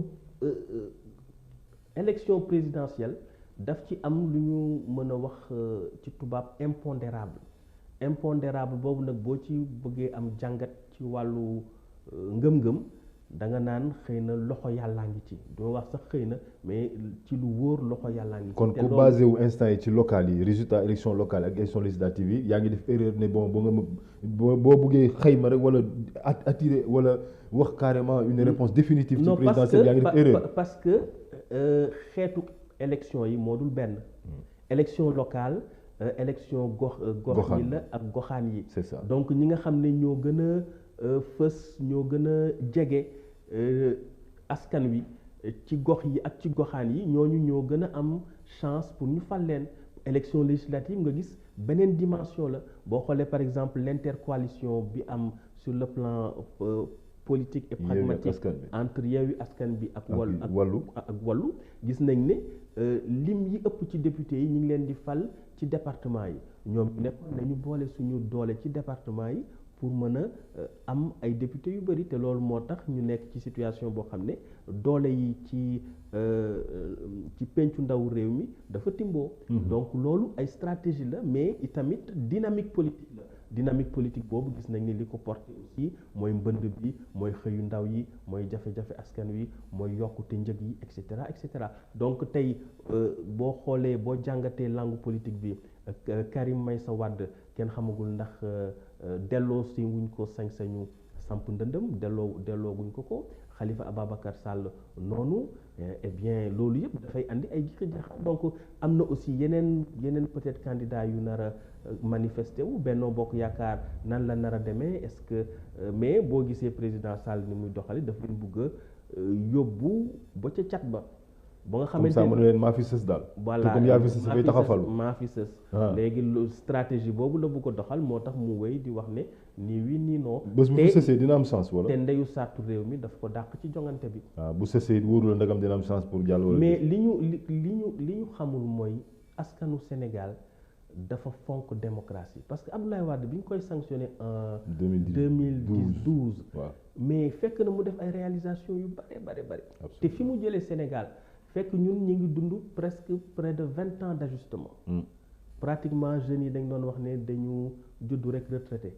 élection présidentielle daf ci am lu ñu mën a wax ci tubaab impondérable boobu nag boo ci bëggee am jàngat ci wàllu ngëm-ngëm da nga naan xëy na loxo yàllaa ngi ci doo wax sax xëy na mais ci lu wóor loxo yàllaa ngi ci. kon ku basé wu instant yi ci local yi résultat élection locale ak élection législative yi yaa ngi def erreur ne bon boo bëggee xayma rek wala attirer wala wax carrément une réponse définitive. ci présidentielle yaa ngi def erreur parce que xeetu élection yi moo dul benn. élection locale élection gox yi la ak goxaan yi. c'est ça donc ñi nga xam ne ñoo gën a fës ñoo gën a jege askan wi ci gox yi ak ci goxaan yi ñooñu ñoo gën a am chance pour ñu fal leen. élection législative nga gis beneen dimension la boo xoolee par exemple l'intercoalition bi am sur le plan politique et pragmatique entre Yewwi Askan Wi ak Wallu gis nañ ne lim yi ëpp ci député yi ñu ngi leen di fal ci département yi ñoom nekkoon nañu boole suñu doole ci département yi pour mën a am ay députés yu bëri te loolu moo tax ñu nekk ci situation boo xam ne doole yi ci pencu ndaw réew mi dafa timboo. donc loolu ay stratégie la mais itamit dynamique politique boobu gis nañ ne li ko porté aussi mooy mbënd bi mooy xëyu ndaw yi mooy jafe-jafe askan wi mooy yokkute njëg yi et cetera donc tey boo xoolee boo jàngatee langue politique bi Karim Meïssa Wade kenn xamagul ndax delloo si wuñ ko sañ-sañu samp ndëndëm delloo wuñ ko Khalifa Ababacar Sall noonu eh bien loolu yëpp dafay andi ay jiixi-jaaxa donc am na aussi yeneen peut-être candidat yu nar a manifesté wu Benno Bokk Yaakaar nan la nar a demee est-ce que mais boo gisee président Sall ni muy doxali daf leen bëgg a yóbbu ba ca cat ba nga xamante ne leen maa fi sës daal. voilà te comme yaa fi sës dafay taxafalu maa fi sës. léegi stratégie boobu la bëgg a doxal moo tax mu wéy di wax ne nii oui nii non. bés bu fi sësee dina am chance wala. te ndeyu sartu réew mi daf ko dàq ci jongante bi. waaw bu sësee wóoru la ndagam dina am chance pour jàll wala. mais li ñu xamul mooy askanu Sénégal dafa fonk démocratie parce que Abdoulaye Wade bi ñu koy sanctionné en 2012. waaw mais fekk na mu def ay réalisations yu bare. te fi mu jëlee Sénégal. fekk ñun ñu ngi dund presque près de 20 ans d'ajustement. Pratiquement jeunes yi dañ doon wax ne dañu juddu rek retraité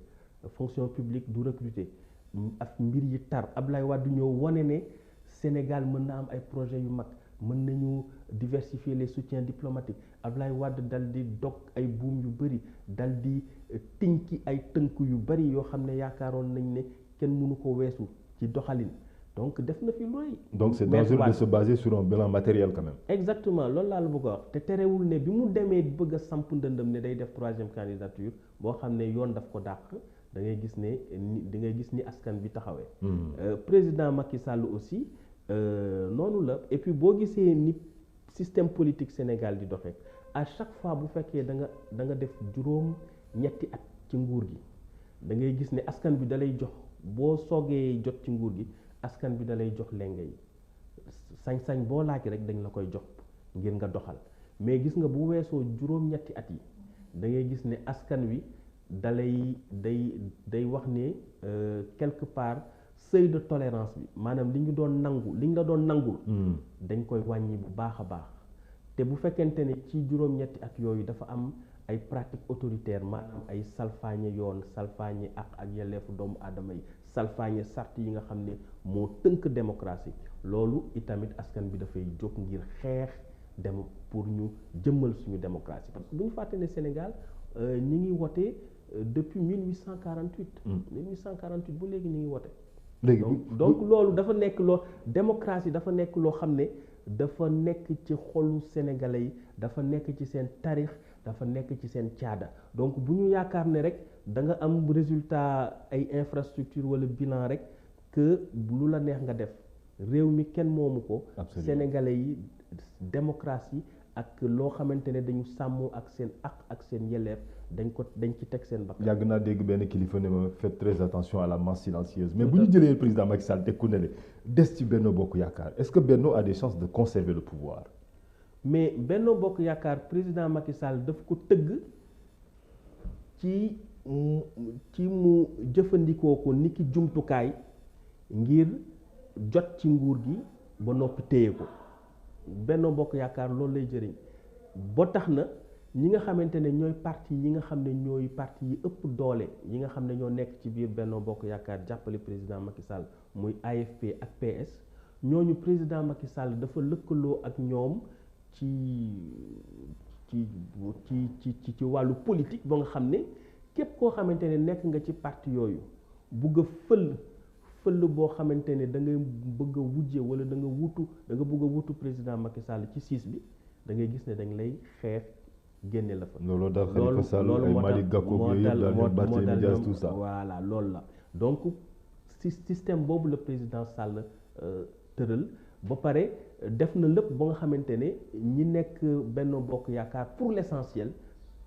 fonction publique du recruter ak mbir yi tar Abdoulaye Wade ñëw wane ne Sénégal mën na am ay projets yu mag mën nañu diversifier les soutiens diplomatiques Abdoulaye Wade dal di dog ay buum yu bëri dal di tinki ay tënk yu bëri yoo xam ne yaakaaroon nañ ne kenn mënu ko weesu ci doxalin. donc def na fi looy. donc c'est dangereux de se baser sur un bilan matériel quand même. exactement loolu laa la bëgg a wax te terewul ne bi mu demee bëgg a samp ndëndëm ne day def 3e candidature boo xam ne yoon daf ko dàq da ngay gis ne ni askan bi taxawee. président Macky Sall aussi noonu la et puis boo gisee ni système politique Sénégal di doxee à chaque fois bu fekkee da nga def juróom ñetti at ci nguur gi da ngay gis ne askan bi da lay jox boo soogee jot ci nguur gi askan bi da lay jox lenge yi sañ-sañ boo laaj rek dañ la koy jox ngir nga doxal mais gis nga bu weesoo juróom ñetti at yi da ngay gis ne askan wi dalay day wax ne quelque part seuil de tolérance bi maanaam li ñu la doon nangul dañ koy wàññi bu baax a baax te bu fekkente ne ci juróom-ñetti at yooyu dafa am ay pratiques autoritaires maanaam ay salfaañe yoon salfaañe ak yelleefu doomu aadama yi salfaañe sart yi nga xam ne moo tënk démocratie loolu itamit askan bi dafay jóg ngir xeex dem pour ñu jëmmal suñu démocratie parce que bu ñu fàtte ne Sénégal ñi ngi wote depuis 1848 1848 bu léegi ñu ngi wote donc loolu dafa nekk démocratie dafa nekk loo xam ne dafa nekk ci xolu sénégalais yi dafa nekk ci seen tarix dafa nekk ci seen caada donc bu ñu yaakaar ne rek da nga am résultat ay infrastructure wala bilan rek que lu la neex nga def réew mi kenn moomu ko sénégalais yi démocratie ak loo xamante ne dañu sàmm ak seen ak seen yelleef dañ ci teg seen bakkan. yàgg naa dégg benn kilifa ne ma faites très attention à la masse silencieuse mais bu ñu jëlee le président Macky Sall teg ku ne des ci Benno Bokk Yaakaar est-ce que Benno a des chances de conserver le pouvoir. mais Benno Bokk Yaakaar président Macky Sall daf ko tëgg ci mu jëfandikoo ko niki jumtukaay ngir jot ci nguur gi ba noppi téye ko Benno Bokk Yaakaar loolu lay jëriñ boo tax na ñi nga xamante ne ñooy parti yi nga xam ne ñooy parti yi ëpp doole yi nga xam ne ñoo nekk ci biir Benno Bokk Yaakaar jàppale président Macky Sall muy AFP ak PS ñooñu président Macky Sall dafa lëkkaloo ak ñoom ci wàllu politique ba nga xam ne képp koo xamante ne nekk nga ci parti yooyu bugg a fël boo xamante ne da ngay bëgg a wujje wala da nga bëgg a wutu président Macky Sall ci siis bi da ngay gis ne dañ lay xeex génne la fa. loolu daal Khalifa Sall ay Malick Gakou yooyu yëpp daal Barthélémy Dias tout ça. voilà loolu la donc système boobu la président Sall tëral ba pare def na lépp ba nga xamante ne ñi nekk Benno Bokk Yaakaar pour l'essentiel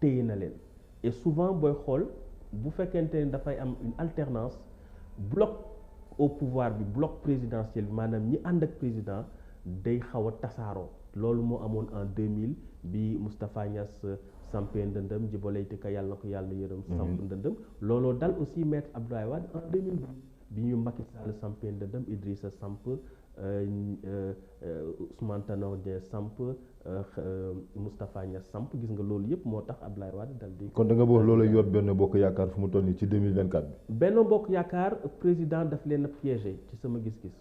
téye na leen et souvent booy xool bu fekkente ne dafay am une alternance bloc au pouvoir bi bloc présidentiel bi maanaam ñi ànd ak président day xaw a tasaaroo loolu moo amoon en 2000 bi Moustapha Niass sampé ndëndëm Djibo Leyti Ka yàlla na ko yàlla yërëm samp ndëndëm looloo dal aussi maître Abdoulaye Wade en 2012 bi ñu Macky Sall sampé ndëndëm Idrissa samp Ousmane Tanor Dieng samp Moustapha Niass samp gis nga loolu yëpp moo tax Abdoulaye Wade dal di. kon da nga wax loolu yor Benno Bokk Yaakaar fu mu toll nii ci 2024 bi. Benno Bokk Yaakaar président daf leen a piégé ci sama gis-gis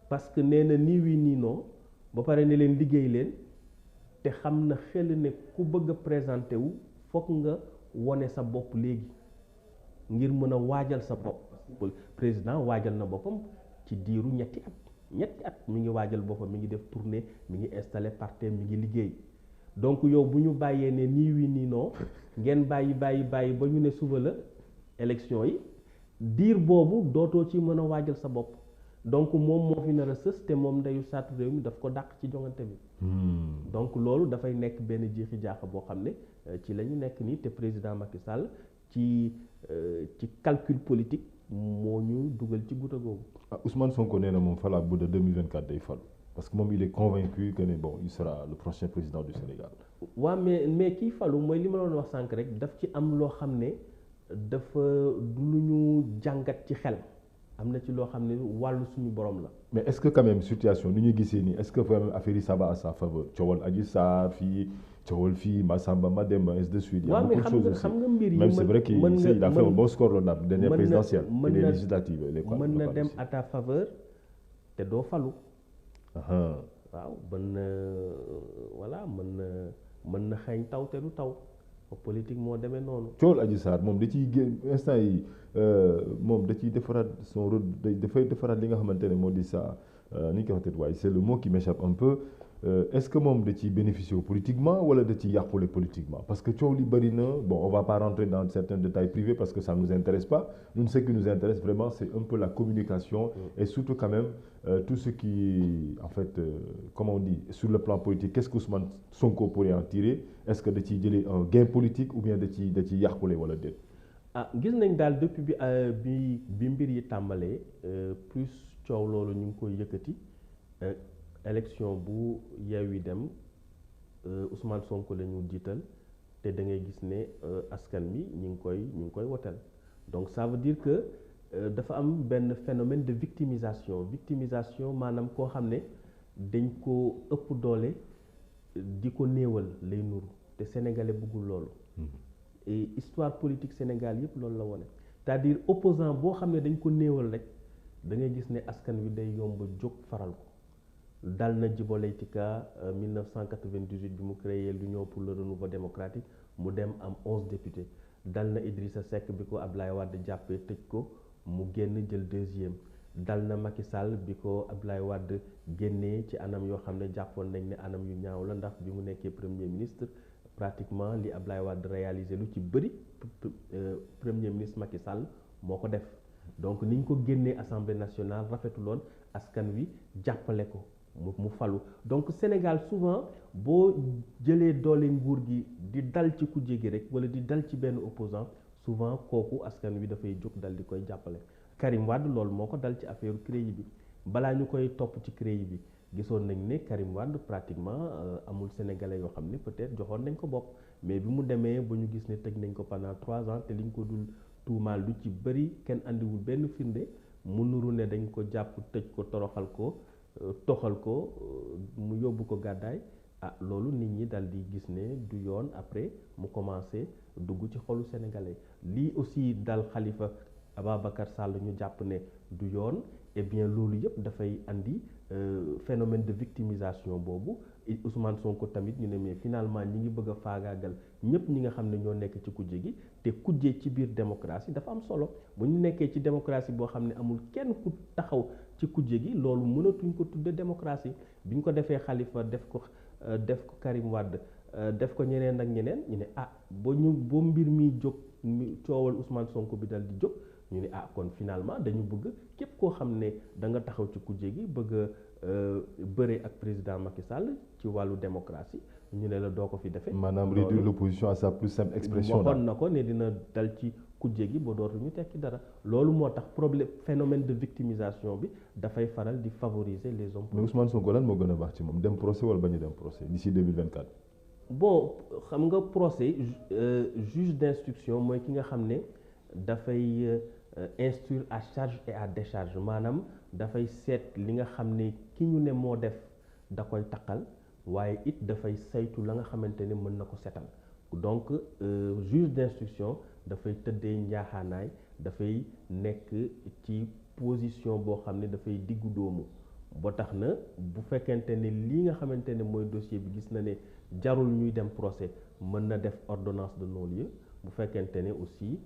parce que nee na nii wii nii non ba pare ne leen liggéey leen te xam na xel ne ku bëgg a présenté wu foog nga wone sa bopp léegi ngir mën a waajal sa bopp président waajal na boppam ci diiru ñetti at mi ngi waajal boppam mi ngi def tournée mi ngi installé parti mi ngi liggéey donc yow bu ñu bàyyee ne nii wii nii non ngeen bàyyi ba ñu ne suba la élection yi diir boobu dootoo ci mën a waajal sa bopp donc moom moo fi nar a sës te moom ndeyu saatu réew mi daf ko dàq ci joŋante bi. donc loolu dafay nekk benn jiixi jaaxa boo xam ne ci la ñu nekk nii te président Macky Sall ci calcul politique moo ñu dugal ci guta googu. Ousmane Sonko nee na moom falaa bu de 2024 day falu parce que moom il est convaincu que ne bon il sera le prochain président du Sénégal. waaw mais kii falu mooy li ma doon wax sànq rek daf ci am loo xam ne dafa du lu ñu jàngat ci xel. am na ci loo xam ne wàllu suñu borom la. mais est-ce que quand même situation ni ñu gisee nii est-ce que vraiment affaire yi ça va à sa faveur coowal Adji Sarr fii coowal fii Massamba Mademba ainsi de suite. waaw mais xam nga mbir yi même c'est vrai qu'il a fait un bon score la dernière présidentielle et les législatives mën na dem à ta faveur te doo falu. waaw voilà mën na xeeñ taw te du taw. politique moo demee noonu. coowal Adji Sarr moom da ciy génn instant yi moom da ciy defaraat son rôle dafay defaraat li nga xamante ne moo di sa ni ñu koy waxee waaye c'est le mot qui m'échappe un peu est-ce que moom da ciy bénéficier politiquement wala da ciy yàqule politiquement parce que coow li bëri na bon on va pas rentrer dans certains détails privés parce que ça nous intéresse pas nous ce qui nous intéresse vraiment c'est un peu la communication et surtout quand même tout ce qui en fait comment on dit sur le plan politique qu'est-ce que Ousmane Sonko pourrait en tirer est-ce que da ciy jëlee un gain politique ou bien da ciy yàqule wala déet. Gis nañ daal depuis bi mbir yi tàmbalee plus coow loolu ñu ngi koy yëkkati élection bu Yewwi dem Ousmane Sonko la ñu jiital te da ngay gis ne askan bi ñu ngi koy woteel donc ça veut dire que dafa am benn phénomène de victimisation maanaam koo xam ne dañ ko ëpp doole di ko néewal lay nuru te sénégalais bëggul loolu et histoire politique Sénégal yëpp loolu la wone c'est-à-dire opposant boo xam ne dañ ko néewal rek da ngay gis ne askan wi day yomb jóg faral ko dal na Djibo Leyti Ka 1998 bi mu créé l'Union pour le renouveau démocratique mu dem am 11 députés dal na Idrissa Seck bi ko Ablaye Wade jàppee tëj ko mu génn jël deuxième dal na Macky Sall bi ko Ablaye Wade génnee ci anam yoo xam ne jàppoon nañ ne anam yu ñaaw la ndax bi mu nekkee premier ministre pratiquement li Ablaye Wade réalisé lu ci bëri premier ministre Macky Sall moo ko def donc ni ñu ko génnee assemblée nationale rafetuloon askan wi jàppale ko mu falu donc Sénégal souvent boo jëlee doole nguur gi di dal ci kujje gi rek wala di dal ci benn opposant souvent kooku askan wi dafay jóg dal di koy jàppale Karim Wade loolu moo ko dal ci affaire CREI bi balaa ñu koy topp ci CREI bi gisoon nañ ne Karim Wade pratiquement amul sénégalais yoo xam ne peut-être joxoon nañ ko bopp mais bi mu demee ba ñu gis ne tëj nañ ko pendant 3 ans te liñ ko dul tuumaal lu ci bëri kenn andiwul benn firnde mu nuru ne dañ ko jàpp tëj ko toroxal ko toxal ko mu yóbbu ko gàddaay loolu nit ñi dal di gis ne du yoon après mu commencé dugg ci xolu sénégalais lii aussi dal Khalifa Ababacar Sall ñu jàpp ne du yoon et bien loolu yëpp dafay andi phénomène de victimisation boobu Ousmane Sonko tamit ñu ne mais finalement ñi ngi bëgg a faagaagal ñëpp ñi nga xam ne ñoo nekk ci kujje gi te kujje ci biir démocratie dafa am solo bu ñu nekkee ci démocratie boo xam ne amul kenn ku taxaw ci kujje gi loolu mënatuñ ko tudde démocratie bi ñu ko defee Khalifa def ko Karim Wade def ko ñeneen ak ñeneen ñu ne ba mbir mi jóg coowal Ousmane Sonko bi dal di jóg ñu ne kon finalement dañu bëgg képp koo xam ne da nga taxaw ci kujje gi bëgg a bëre ak président Macky Sall ci wàllu démocratie ñu ne la doo ko fi defee. maanaam réduire l'opposition à sa plus simple expression. waxoon na ko ne dina dal ci kujje gi ba dootu ñu tekki dara loolu moo tax problème phénomène de victimisation bi dafay faral di favoriser les hommes. mais Ousmane Sonko lan moo gën a baax ci moom dem procès wala bañ a dem procès d'ici 2024. bon xam nga procès juge d'instruction mooy ki nga xam ne dafay instruire à charge et à décharge maanaam dafay seet li nga xam ne ki ñu ne moo def da koy taqal waaye it dafay saytu la nga xamante ne mën na ko setal donc juge d'instruction dafay tëddee njaaxaanaay dafay nekk ci position boo xam ne dafay diggu doomu ba tax na bu fekkente ne lii nga xamante ne mooy dossier bi gis na ne jarul ñuy dem procès mën na def ordonnance de non-lieu bu fekkente ne aussi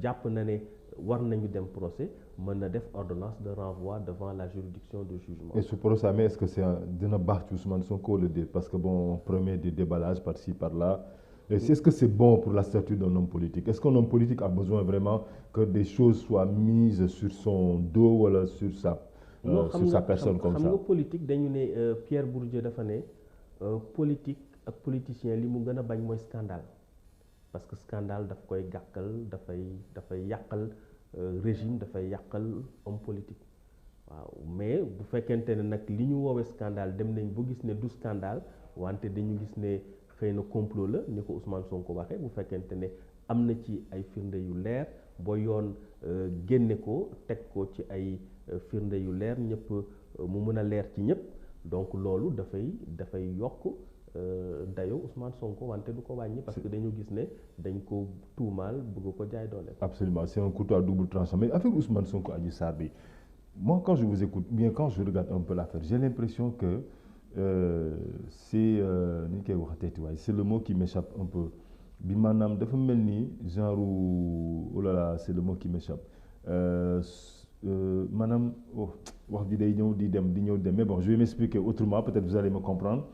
jàpp na ne war nañu dem procès mën na def ordonnance de renvoi devant la juridiction de jugement. Et ce procès mais est-ce que c'est dina baax ci Ousmane Sonko le dire parce que bon on promet des déballages par-ci par-là et est-ce que c'est bon pour la statut d'un homme politique est-ce qu'un homme politique a besoin vraiment que des choses soient mises sur son dos wala sur sa personne comme ça. xam nga politique dañu ne Pierre Bourdieu dafa ne politique ak politicien li mu gën a bañ mooy scandale parce que scandale daf koy gàkkal dafay yàqal régime dafay yàqal homme politique waaw mais bu fekkente ne nag li ñu woowee scandale dem nañ ba gis ne du scandale wante dañu gis ne xëy na complot la ni ko Ousmane Sonko waxee bu fekkente ne am na ci ay firnde yu leer ba yoon génne ko teg ko ci ay firnde yu leer ñëpp mu mën a leer ci ñëpp donc loolu dafay yokk dayo Ousmane Sonko wante du ko wàññi parce que dañu gis ne dañ ko tuumaal bëgg ko jaay doole. Absolument, c'est un couteau à double tranchant mais avec Ousmane Sonko Adji Sarr bi moi quand je vous écoute bien quand je regarde un peu l'affaire j'ai l'impression que c'est ni ñu koy waxatee waaye c'est le mot qui m'échappe un peu bi maanaam dafa mel ni genre oh là là c'est le mot qui m'échappe maanaam wax ji day ñëw di dem mais bon je vais m'expliquer autrement peut-être vous allez me comprendre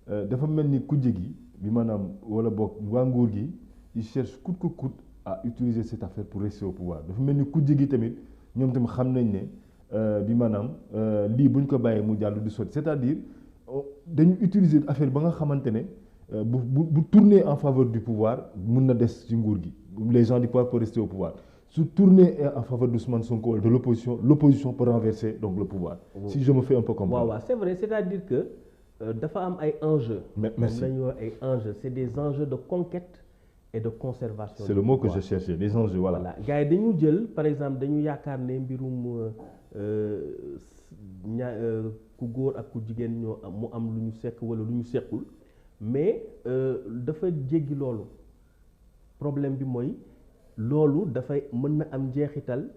dafa mel ni kujje gi bi maanaam wala boog waa nguur gi ils cherchent coûte que coûte à utiliser cette affaire pour rester au pouvoir dafa mel ni kujje gi tamit ñoom tamit xam nañ ne bi maanaam lii buñ ko bàyyee mu jàll du sotti c'est-à-dire dañu utiliser affaire ba nga xamante ne bu tourner en faveur du pouvoir mun na des ci nguur gi les gens du pouvoir peuvent rester au pouvoir su tourner en faveur d'Ousmane Sonko wala de l'opposition peut renverser donc le pouvoir. Si je me fais un peu comprendre. waaw c'est vrai c'est-à-dire que dafa am ay enjeux. Merci. lañu wax ay enjeux c'est des enjeux de conquête et de conservation. C'est le mot que je cherchais les enjeux voilà. gars yi dañu jël par exemple dañu yaakaar ne mbirum ku góor ak ku jigéen ñoo mu am lu ñu sekk wala lu ñu sekkul mais dafa jéggi loolu problème bi mooy loolu dafay mën na am njeexital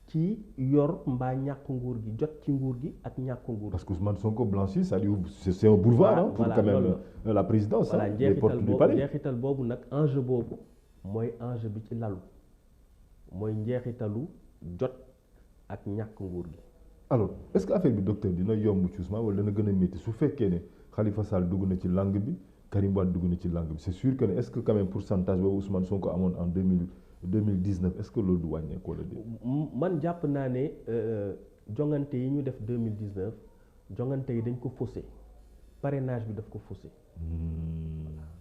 ci yor mbaa ñàkk nguur gi jot ci nguur gi ak ñàkk nguur gi. Parce que Ousmane Sonko blanchi ça lui c'est un boulevard pour quand même la présidence. voilà njeexital boobu nag enjeu boobu mooy enjeu bi ci lalu mooy njeexitalu jot ak ñàkk nguur gi. alors est-ce que affaire bi docteur dina yomb ci Ousmane wala dana gën a métti su fekkee ne Khalifa Sall dugg na ci langue bi Karim Wade dugg na ci langue bi c'est sûr que ne est-ce que quand même pourcentage boobu Ousmane Sonko amoon en 2019 est-ce que loolu du wàññeeku wala déet. man jàpp naa ne jongante yi ñu def 2019 jongante yi dañ ko faussé parrainage bi daf ko faussé.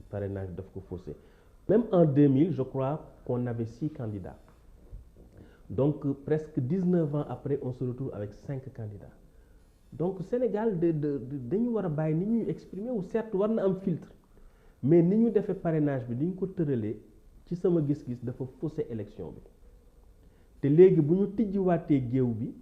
Parrainage bi daf ko faussé même en 2000 je crois qu'on avait 6 candidats donc presque 19 ans après on se retrouve avec 5 candidats donc Sénégal dañu war a bàyyi ni ñuy exprimer wu certes war na am filtre mais ni ñu defee parrainage bi ni ñu ko tëralee. ci sama gis-gis dafa faussé élection bi te léegi bu ñu tijjiwaatee géew bi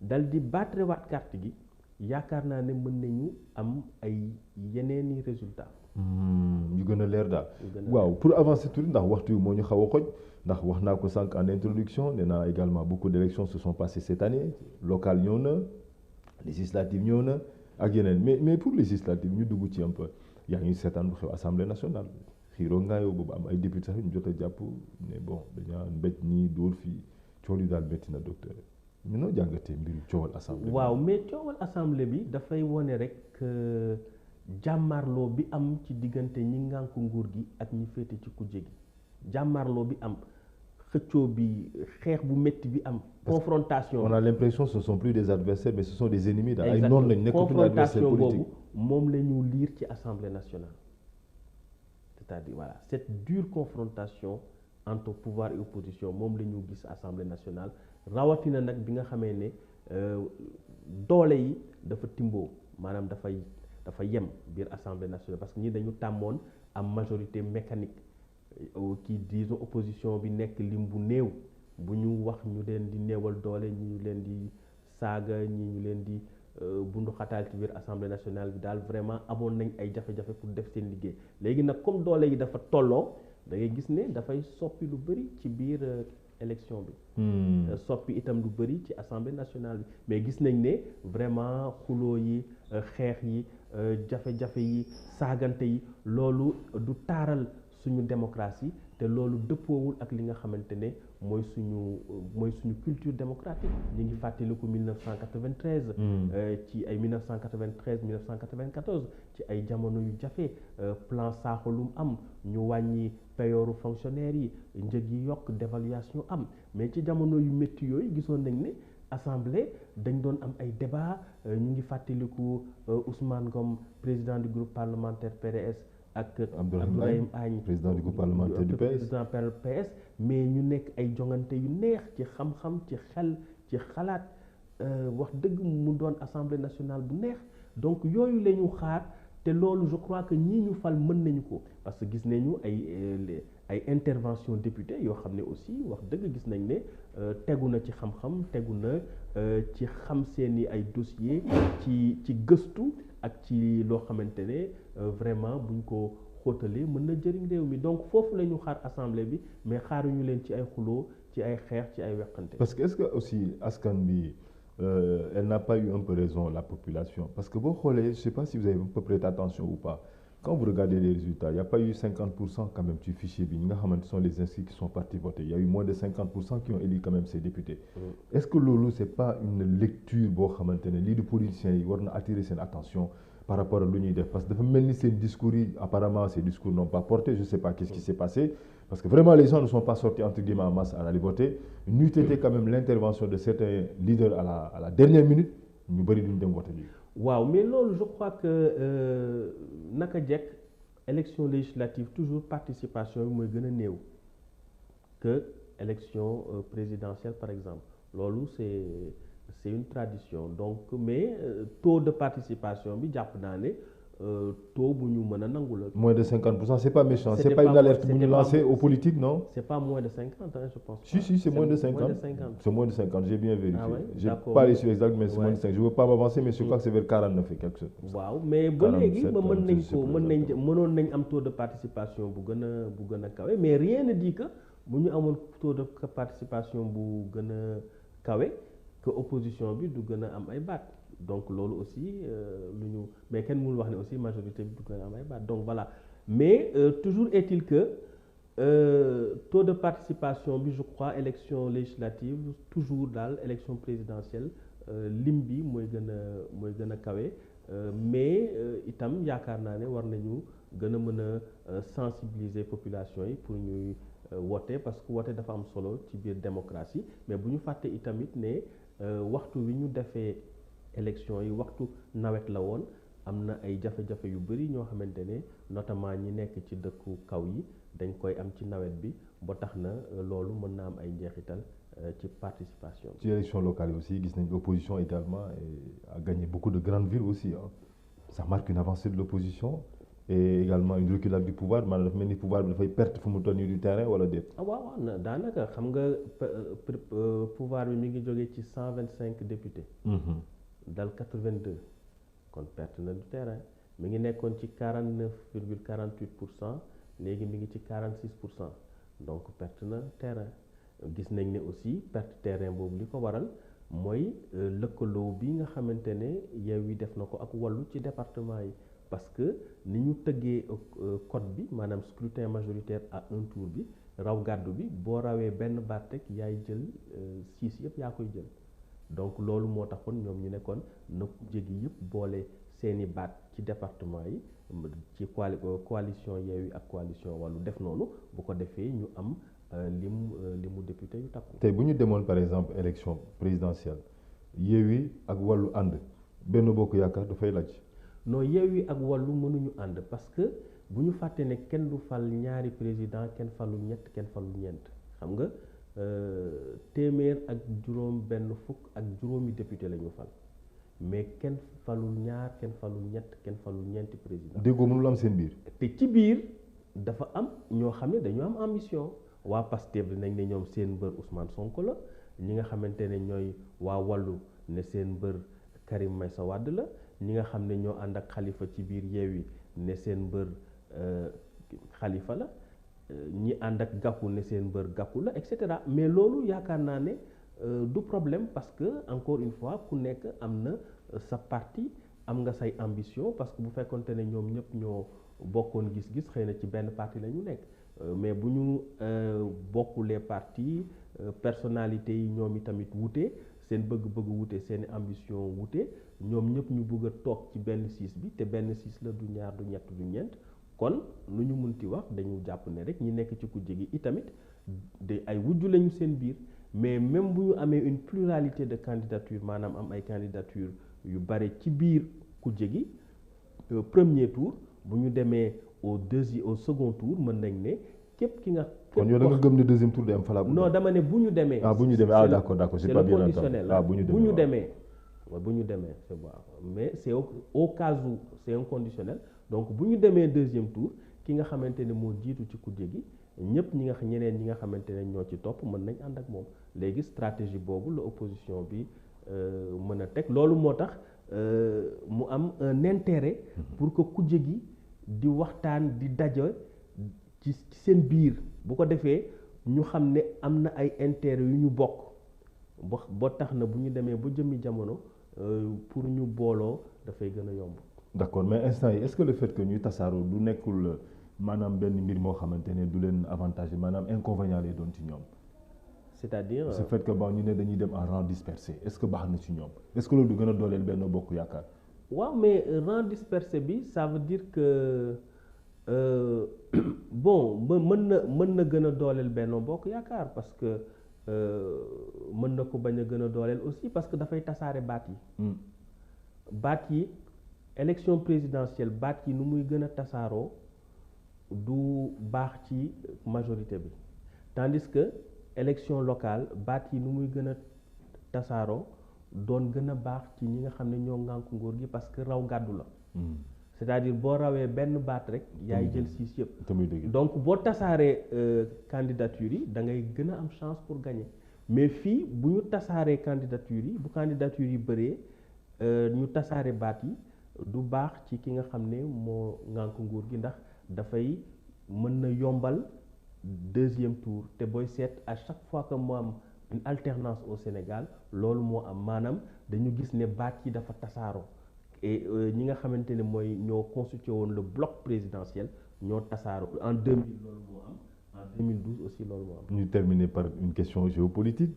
dal di baatrewaat carte gi yaakaar naa ne mën nañu am ay yeneeni résultats. yu gën a leer daal. waaw pour avancer tuuti ndax waxtu wi moo ñu xaw a xoj ndax wax naa ko sànq en introduction nee naa également beaucoup d'élections se sont passées cette année locales ñëw na législatives ñëw na ak yeneen mais pour législatives ñu dugg ci un peu yaa ngi seetaan bu xew assemblée nationale. xiiroo ngaayoo boobu am ay député sax ñu jot a jàpp ne bon dañaa mbéj ñii dóor fii coow li daal métti na docteur ñu noo jàngatee mbiru coowal assemblée. waaw mais coowal assemblée bi dafay wone rek jàmmarloo bi am ci diggante ñi ngànk nguur gi ak ñi féete ci kujje gi jàmmarloo bi am xëccoo bi xeex bu métti bi am. confrontation on a l'impression ce ne sont plus des adversaires mais ce sont des ennemis daal ay noonu lañ nekkatuñu adversaire politique. confrontation boobu moom la ñu liir ci assemblée nationale. C'est-à-dire voilà cette dure confrontation entre pouvoir et opposition moom la ñu gis assemblée nationale rawatina nag bi nga xamee ne doole yi dafa timboo maanaam dafa yem biir assemblée nationale parce que ñi dañu tàmmoon am majorité mécanique qui disons opposition bi nekk lim bu néew bu ñu wax ñu leen di néewal doole ñi ñu leen di saaga ñi ñu leen di bundu xataal ci biir assemblée nationale bi daal vraiment amoon nañ ay jafe-jafe pour def seen liggéey léegi nag comme doole yi dafa tolloo da ngay gis ne dafay soppi lu bëri ci biir élection bi soppi itam lu bëri ci assemblée nationale bi mais gis nañ ne vraiment xuloo yi xeex yi jafe-jafe yi saagante yi loolu du taaral suñu démocratie te loolu dëppoowul ak li nga xamante ne mooy suñu culture démocratique ñu ngi fàttaliku 1993 ci ay 1993 1994 ci ay jamono yu jafe plan Sakho am ñu wàññi payooru fonctionnaires yi njëg yi yokk dévaluation am mais ci jamono yu métti yooyu gisoon nañ ne assemblée dañ doon am ay débat ñu ngi fàttaliku Ousmane Ngom président du groupe parlementaire PDS ak Abdourahim Agne président du groupe parlementaire du PS président PS mais ñu nekk ay jongante yu neex ci xam-xam ci xel ci xalaat wax dëgg mu doon assemblée nationale bu neex donc yooyu la ñu xaar te loolu je crois que ñii ñu fal mën nañu ko parce que gis nañu ay intervention député yoo xam ne aussi wax dëgg gis nañ ne tegu na ci xam-xam tegu na ci xam seeni ay dossier ci gëstu ak ci loo xamante ne vraiment buñ ko xóotalee mën na jëriñ réew mi donc foofu la ñu xaar assemblée bi mais xaaruñu leen ci ay xuloo ci ay xeex ci ay weqante. parce que est-ce que aussi askan bi elle n'a pas eu un peu raison la population parce que boo xoolee je sais pas si vous avez un peu prêté attention ou pas Quand vous regardez les résultats, il n'y a pas eu 50% quand même du fichier B. Ce sont les inscrits qui sont partis voter. Il y a eu moins de 50% qui ont élu quand même ces députés. Est-ce que Lolo, ce n'est pas une lecture les politiciens ils vont attirer son attention par rapport à l'unité? Parce que même ces discours, apparemment, ces discours n'ont pas porté. Je ne sais pas qu'est-ce qui s'est passé. Parce que vraiment, les gens ne sont pas sortis entre guillemets en masse à aller voter. Nous était quand même l'intervention de certains leaders à la dernière minute. Nous avons voté. Waaw mais loolu je crois que naka jekk élection législative toujours participation bi mooy gën a néew que élection présidentielle par exemple loolu c'est une tradition donc mais taux de participation bi jàpp naa ne taux bu ñu mën a nangu la. Moins de 50%, c'est pas méchant. C'est pas une alerte que vous lancez aux politiques, non? C'est pas moins de 50, hein, je pense. Si, c'est moins de 50. C'est moins de 50, j'ai bien vérifié. Ah ouais? J'ai pas les chiffres exacts, mais c'est moins de 50. Je ne veux pas m'avancer, mais je crois que c'est vers 49 et quelque chose. Waaw mais ba léegi mënoon nañ am taux de participation bu gën a kawe mais rien ne dit que bu ñu amoon taux de participation bu gën a kawe que opposition bi du gën a am ay baat. Donc loolu aussi mais kenn mënul wax ne aussi majorité bi du gën a am ay baat donc voilà mais toujours est-il que taux de participation bi je crois élection législative toujours daal élection présidentielle lim bi mooy gën a kawe mais itam yaakaar naa ne war nañu gën a mën a sensibiliser population yi pour ñuy wote parce que wote dafa am solo ci biir démocratie mais bu ñu fàtte itamit ne waxtu wi ñu defee élection yi waxtu nawet la woon am na ay jafe-jafe yu bëri ñoo xamante ne notamment ñi nekk ci dëkku kaw yi dañ koy am ci nawet bi ba tax na loolu mën na am ay njeexital ci participation. Ci élection locale aussi gis nañ l'opposition également a gagné beaucoup de grandes villes aussi hein. Ça marque une avancée de l'opposition et également une reculade du pouvoir maanaam dafa mel ni pouvoir bi dafay perte fu mu toll nii du terrain wala déet. waaw daanaka xam nga pouvoir bi mi ngi jógee ci 125 députés. dal 82 kon perte na du terrain mi ngi nekkoon ci 49,48% léegi mi ngi ci 46% donc perte na terrain gis nañ ne aussi perte terrain boobu li ko waral mooy lëkkaloo bi nga xamante ne Yewwi def na ko ak Wallu ci département yi parce que ni ñu tëggee code bi maanaam scrutin majoritaire à un tour bi raw gàddu bi boo rawee benn baat rek yaay jël 6 yëpp yaa koy jël donc loolu moo taxoon ñoom ñu nekkoon na jégi yëpp boole seeni baat ci département yi ci coalition Yewwi ak coalition Wallu def noonu bu ko defee ñu am limu député yu takku. Tey bu ñu demoon par exemple élection présidentielle Yewwi ak Wallu ànd Benno Bokk Yaakaar dafay laaj. non Yewwi ak Wallu mënuñu ànd parce que bu ñu fàtte ne kenn du fal ñaari président kenn falul ñett kenn falul ñeent xam nga. téeméer ak juróom benn fukk ak juróomi député la ñu fal mais kenn falul ñaar kenn falul ñett kenn falul ñeenti président. déggoo mënul am seen biir. te ci biir dafa am ñoo xam ne dañu am ambition waa Pastef nañ ne ñoom seen mbër Ousmane Sonko la ñi nga xamante ne ñooy waa Wallu ne seen mbër Karim Meïssa Wade la ñi nga xam ne ñoo ànd ak Khalifa ci biir Yewwi ne seen mbër Khalifa la. ñi ànd ak Gakou ne seen mbër Gakou la et cetera mais loolu yaakaar naa ne du problème parce que encore une fois ku nekk am na sa parti am nga say ambition parce que bu fekkonte ne ñoom ñëpp ñoo bokkoon gis-gis xëy na ci benn parti la ñu nekk mais bu ñu bokkulee parti personnalité yi ñoom i tamit wute seen bëgg-bëgg wute seen ambition wute ñoom ñëpp ñu bëgg a toog ci benn siis bi te benn siis la du ñaar du ñett du ñeent kon lu ñu munti wax dañu jàpp ne rek ñi nekk ci kujje gi itamit de ay wujju lañu seen biir mais même bu ñu amee une pluralité de candidature maanaam am ay candidature yu bare ci biir kujje gi premier tour bu ñu demee au second tour mën nañ ne képp ki nga. kon yow da nga gëm ne deuxième tour day am fala. non dama ne bu ñu demee. bu ñu demee d'accord c'est pas bien entendu bu ñu demee c'est bon mais c'est au cas où c'est inconditionnel. Donc bu ñu demee deuxième tour ki nga xamante ne moo jiitu ci kujje gi ñëpp ñeneen ñi nga xamante ne ñoo ci topp mën nañ ànd ak moom léegi stratégie boobu la opposition bi mën a teg loolu moo tax mu am un intérêt pour que kujje gi di waxtaan di daje ci seen biir bu ko defee ñu xam ne am na ay intérêt yu ñu bokk ba tax na bu ñu demee ba jëmmi jamono pour ñu booloo dafay gën a yomb. d'accord mais instant yi est-ce que le fait que ñuy tasaaroo du nekkul maanaam benn mbir moo xamante ne du leen avantage maanaam inconvénient lay doon ci ñoom. c'est-à-dire ce fait que bon ñu ne dañuy dem en rang dispersé est-ce que baax na ci ñoom est-ce que loolu du gën a dooleel Benno Bokk Yaakaar. waaw mais rang dispersé bi ça veut dire que bon mën na gën a dooleel Benno Bokk Yaakaar parce que mën na ko bañ a gën a dooleel aussi parce que dafay tasaare baat yi. baat yi élection présidentielle baat yi nu muy gën a tasaaroo du baax ci majorité bi tandis que élection locale baat yi nu muy gën a tasaaroo doon gën a baax ci ñi nga xam ne ñoo ŋànk nguur gi parce que raw gàddu la. c'est-à-dire boo rawee benn baat rek yaay jël siis yëpp. donc boo tasaaree candidature yi da ngay gën a am chance pour gagner mais fii bu ñu tasaaree candidature yi bu candidature yi bëree ñu tasaare baat yi du baax ci ki nga xam ne moo ŋànk nguur gi ndax dafay mën na yombal deuxième tour te booy seet à chaque fois que mu am une alternance au Sénégal loolu moo am maanaam dañu gis ne baat yi dafa tasaaroo et ñi nga xamante ne mooy ñoo constitué woon le bloc présidentiel ñoo tasaaroo en 2000 loolu moo am en 2012 aussi loolu moo am. ñu terminer par une question géopolitique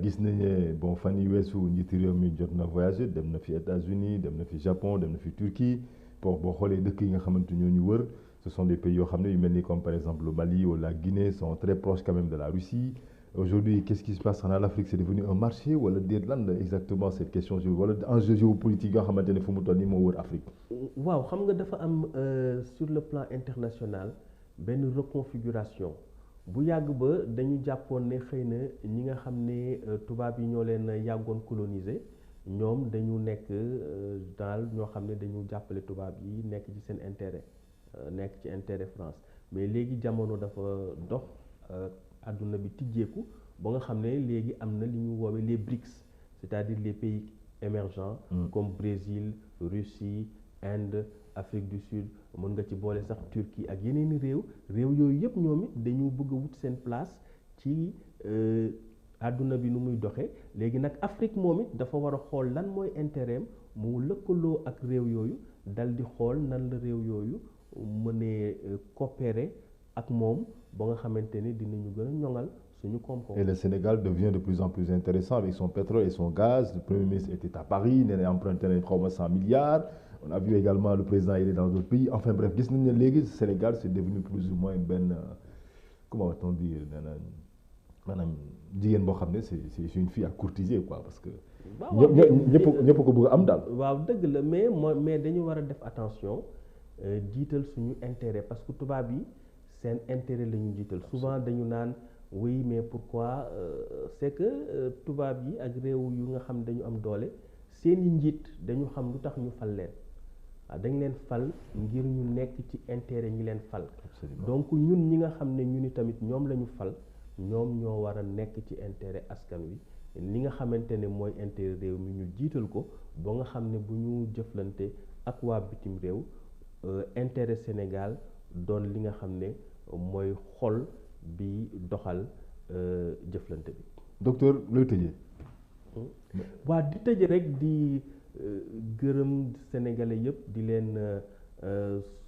gis nañ ne bon fan yi weesu njiitu réew mi jot na voyager dem na fi États-Unis dem na fi Japon dem na fi Turquie bon boo xoolee dëkk yi nga xamante ñoo ñu wër ce sont des pays yoo xam ne yu mel ni comme par exemple le Mali ou la Guinée sont très proches quand même de la Russie. Aujourd'hui qu'est-ce qui se passe en Afrique c'est devenu un marché wala déet lan la exactement cette question wala enjeu géopolitique yoo xamante ne fu mu toll nii moo wër Afrique. waaw xam nga dafa am sur le plan international benn reconfiguration bu yàgg ba dañu jàppoon ne xëy na ñi nga xam ne tubaab yi ñoo leen yàggoon coloniser ñoom dañu nekk daal ñoo xam ne dañu jàppale tubaab yi nekk ci seen intérêt nekk ci intérêt France mais léegi jamono dafa dox àdduna bi tijjeeku ba nga xam ne léegi am na li ñu woowee les BRICS c'est-à-dire les pays émergents comme Brésil Russie Inde Afrique du Sud mën nga ci boole sax Turquie ak yeneeni réew yooyu yëpp ñoom it dañu bëgg a wut seen place ci àdduna bi nu muy doxee léegi nag Afrique moom it dafa war a xool lan mooy intérêt mu lëkkaloo ak réew yooyu dal di xool nan la réew yooyu mënee coopérer ak moom ba nga xamante ni dinañu gën a ñoŋal suñu koom-koom. Et le Sénégal devient de plus en plus intéressant avec son pétrole et son gaz. Le Premier ministre était à Paris, nee na emprunté nañ xaw ma 100 milliards. On a vu également le président il est dans d'autres pays. Enfin bref gis nañ ne léegi Sénégal c'est devenu plus ou moins benn comment va-t-on dire maanaam jigéen boo xam ne c'est une fille à courtiser quoi parce que. ñëpp ko bëgg am daal. waaw dëgg la mais dañu war a def attention jiital suñu intérêt parce que tubaab yi seen intérêt la ñu jiital souvent dañu naan oui mais pourquoi c'est que tubaab yi ak réew yu nga xam dañu am doole seeni njiit dañu xam lu tax ñu fal leen waaw dañ leen fal ngir ñu nekk ci intérêt ñi leen fal. donc ñun ñi nga xam ne ñu ni tamit ñoom la ñu fal ñoom ñoo war a nekk ci intérêt askan wi li nga xamante ne mooy intérêt réew mi ñu jiital ko ba nga xam ne bu ñu jëflante ak waa bitim réew intérêt Sénégal doon li nga xam ne mooy xol bi doxal jëflante bi. docteur looy tëjee. waa di tëje rek di gërëm sénégalais yëpp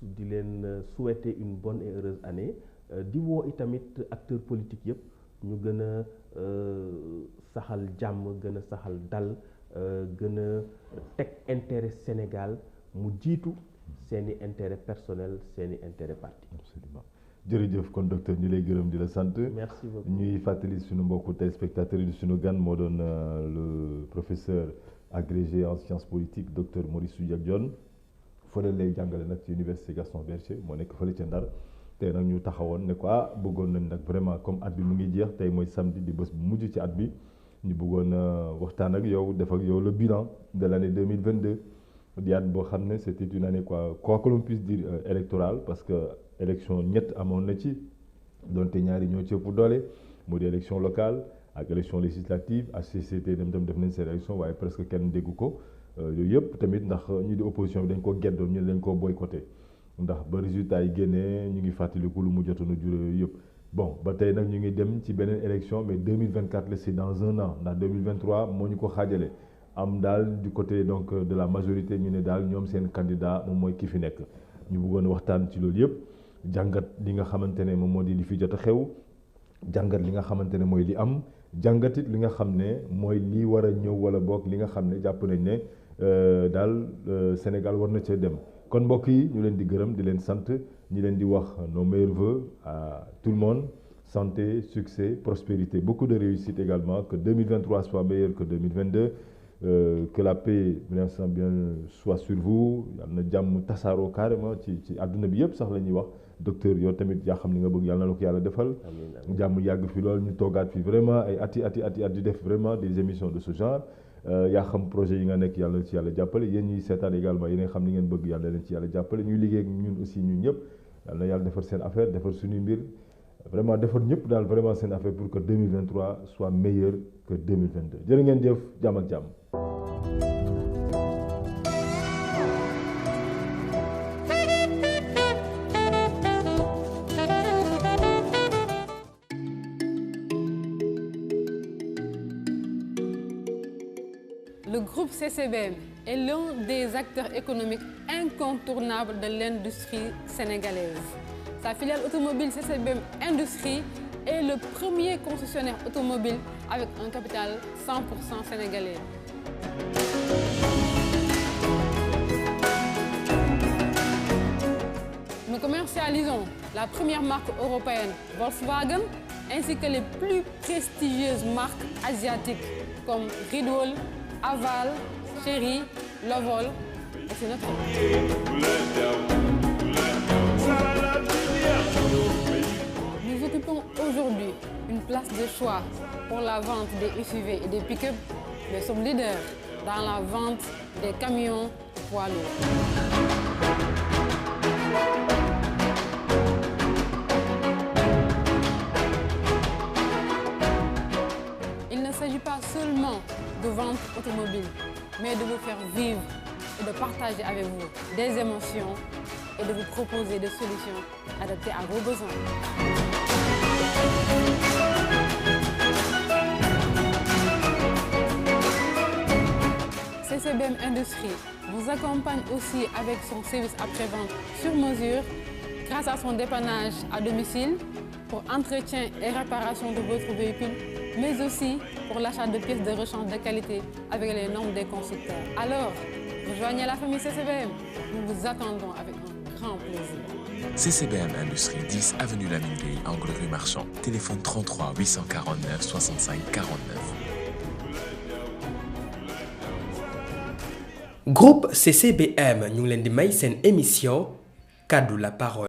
di leen souhaiter une bonne et heureuse année di woo itamit acteurs politiques yëpp ñu gën a saxal jàmm gën a saxal dal gën a teg intérêt Sénégal mu jiitu seeni intérêt personnel seeni intérêt parti. Absolument. jërëjëf kon docteur ñu lay gërëm di la sant. merci beaucoup ñuy fàttali suñu mbokku téléspectateurs yi suñu gan moo doon le professeur agrégé en sciences politiques docteur Maurice Soudieck Dione fële lay jàngale nag ci université Gaston Berger moo nekk fële ca Ndar tey nag ñu taxawoon ne ko bëggoon nañ nag vraiment comme at bi mu ngi jeex tey mooy samedi di bés bu mujj ci at bi ñu bëggoon waxtaan ak yow def ak yow le bilan de l'année 2022 di at boo xam ne c'était une année quoi que l'on puisse dire électorale parce que élection ñett amoon na ci donte ñaari ñoo ci ëpp doole mu di élection locale ak élection législative HCCT dem def nañ seen élection waaye presque kenn déggu ko yooyu yëpp tamit ndax ñu di opposition bi dañ ko geddoon ñu dañ ko boycotté ndax ba résultat yi génnee ñu ngi fàttaliku lu mu jotoon a jure yooyu yëpp bon ba tey nag ñu ngi dem ci beneen élection mais 2024 la c'est dans un an ndax 2023 moo ñu ko xaajale am daal du côté donc de la majorité ñu ne daal ñoom seen candidat moom mooy ki fi nekk ñu bëggoon waxtaan ci loolu yëpp jàngat li nga xamante ne moom moo di li fi jot a xew jàngat li nga xamante ne mooy li am jàngatit li nga xam ne mooy li war a ñëw wala boog li nga xam ne jàpp nañ ne daal Sénégal war na cee dem kon mbokk yi ñu leen di gërëm di leen sant ñi leen di wax nos meilleurs vœux à tout le monde santé succès prospérité beaucoup de réussite également que 2023 soit meilleur que 2022 que la paix bien soit sur vous yal na jàmm tasaaroo carrément ci àdduna bi yëpp sax la ñuy wax docteur yow tamit yaa xam ni nga bëgg yàlla na la ko yàlla defal jàmm yàgg fi lool ñu toogaat fi vraiment ay ati di def vraiment des émissions de ce genre yaa xam projet yi nga nekk yàlla ci yàlla jàppale yéen ñuy seetaan également yéen xam ni ngeen bëgg yàlla leen ci yàlla jàppale ñuy liggéey ak ñun aussi ñun ñëpp yàlla na yàlla defar seen affaire defar suñuy mbir vraiment defar ñëpp daal vraiment seen affaire pour que 2023 soit meilleur que 2022 jërë ngeen jëf jàmm ak jàmm. Le groupe CCBM est l'un des acteurs économiques incontournables de l'industrie sénégalaise. Sa filiale automobile CCBM Industrie est le premier concessionnaire automobile avec un capital 100% sénégalais. Nous commercialisons la première marque européenne Volkswagen ainsi que les plus prestigieuses marques asiatiques comme Ridwall, Aval, Chery, Lovol et c'est notre. Nous occupons aujourd'hui une place de choix pour la vente des SUV et des pick-up, mais nous sommes leaders dans la vente des camions poids lourds. Il ne s'agit pas seulement de vente automobile, mais de vous faire vivre et de partager avec vous des émotions et de vous proposer des solutions adaptées à vos besoins. CCBM Industrie vous accompagne aussi avec son service après-vente sur mesure grâce à son dépannage à domicile pour entretien et réparation de votre véhicule, mais aussi pour l'achat de pièces de rechange de qualité avec les normes des constructeurs. Alors, rejoignez la famille CCBM. Nous vous attendons avec un grand plaisir. CCBM Industrie 10 avenue Lamine Gueye, angle rue Marchand. Téléphone 33 849 65 49. Groupe CCBM ñu ngi leen di may seen émission Kaddu la parole.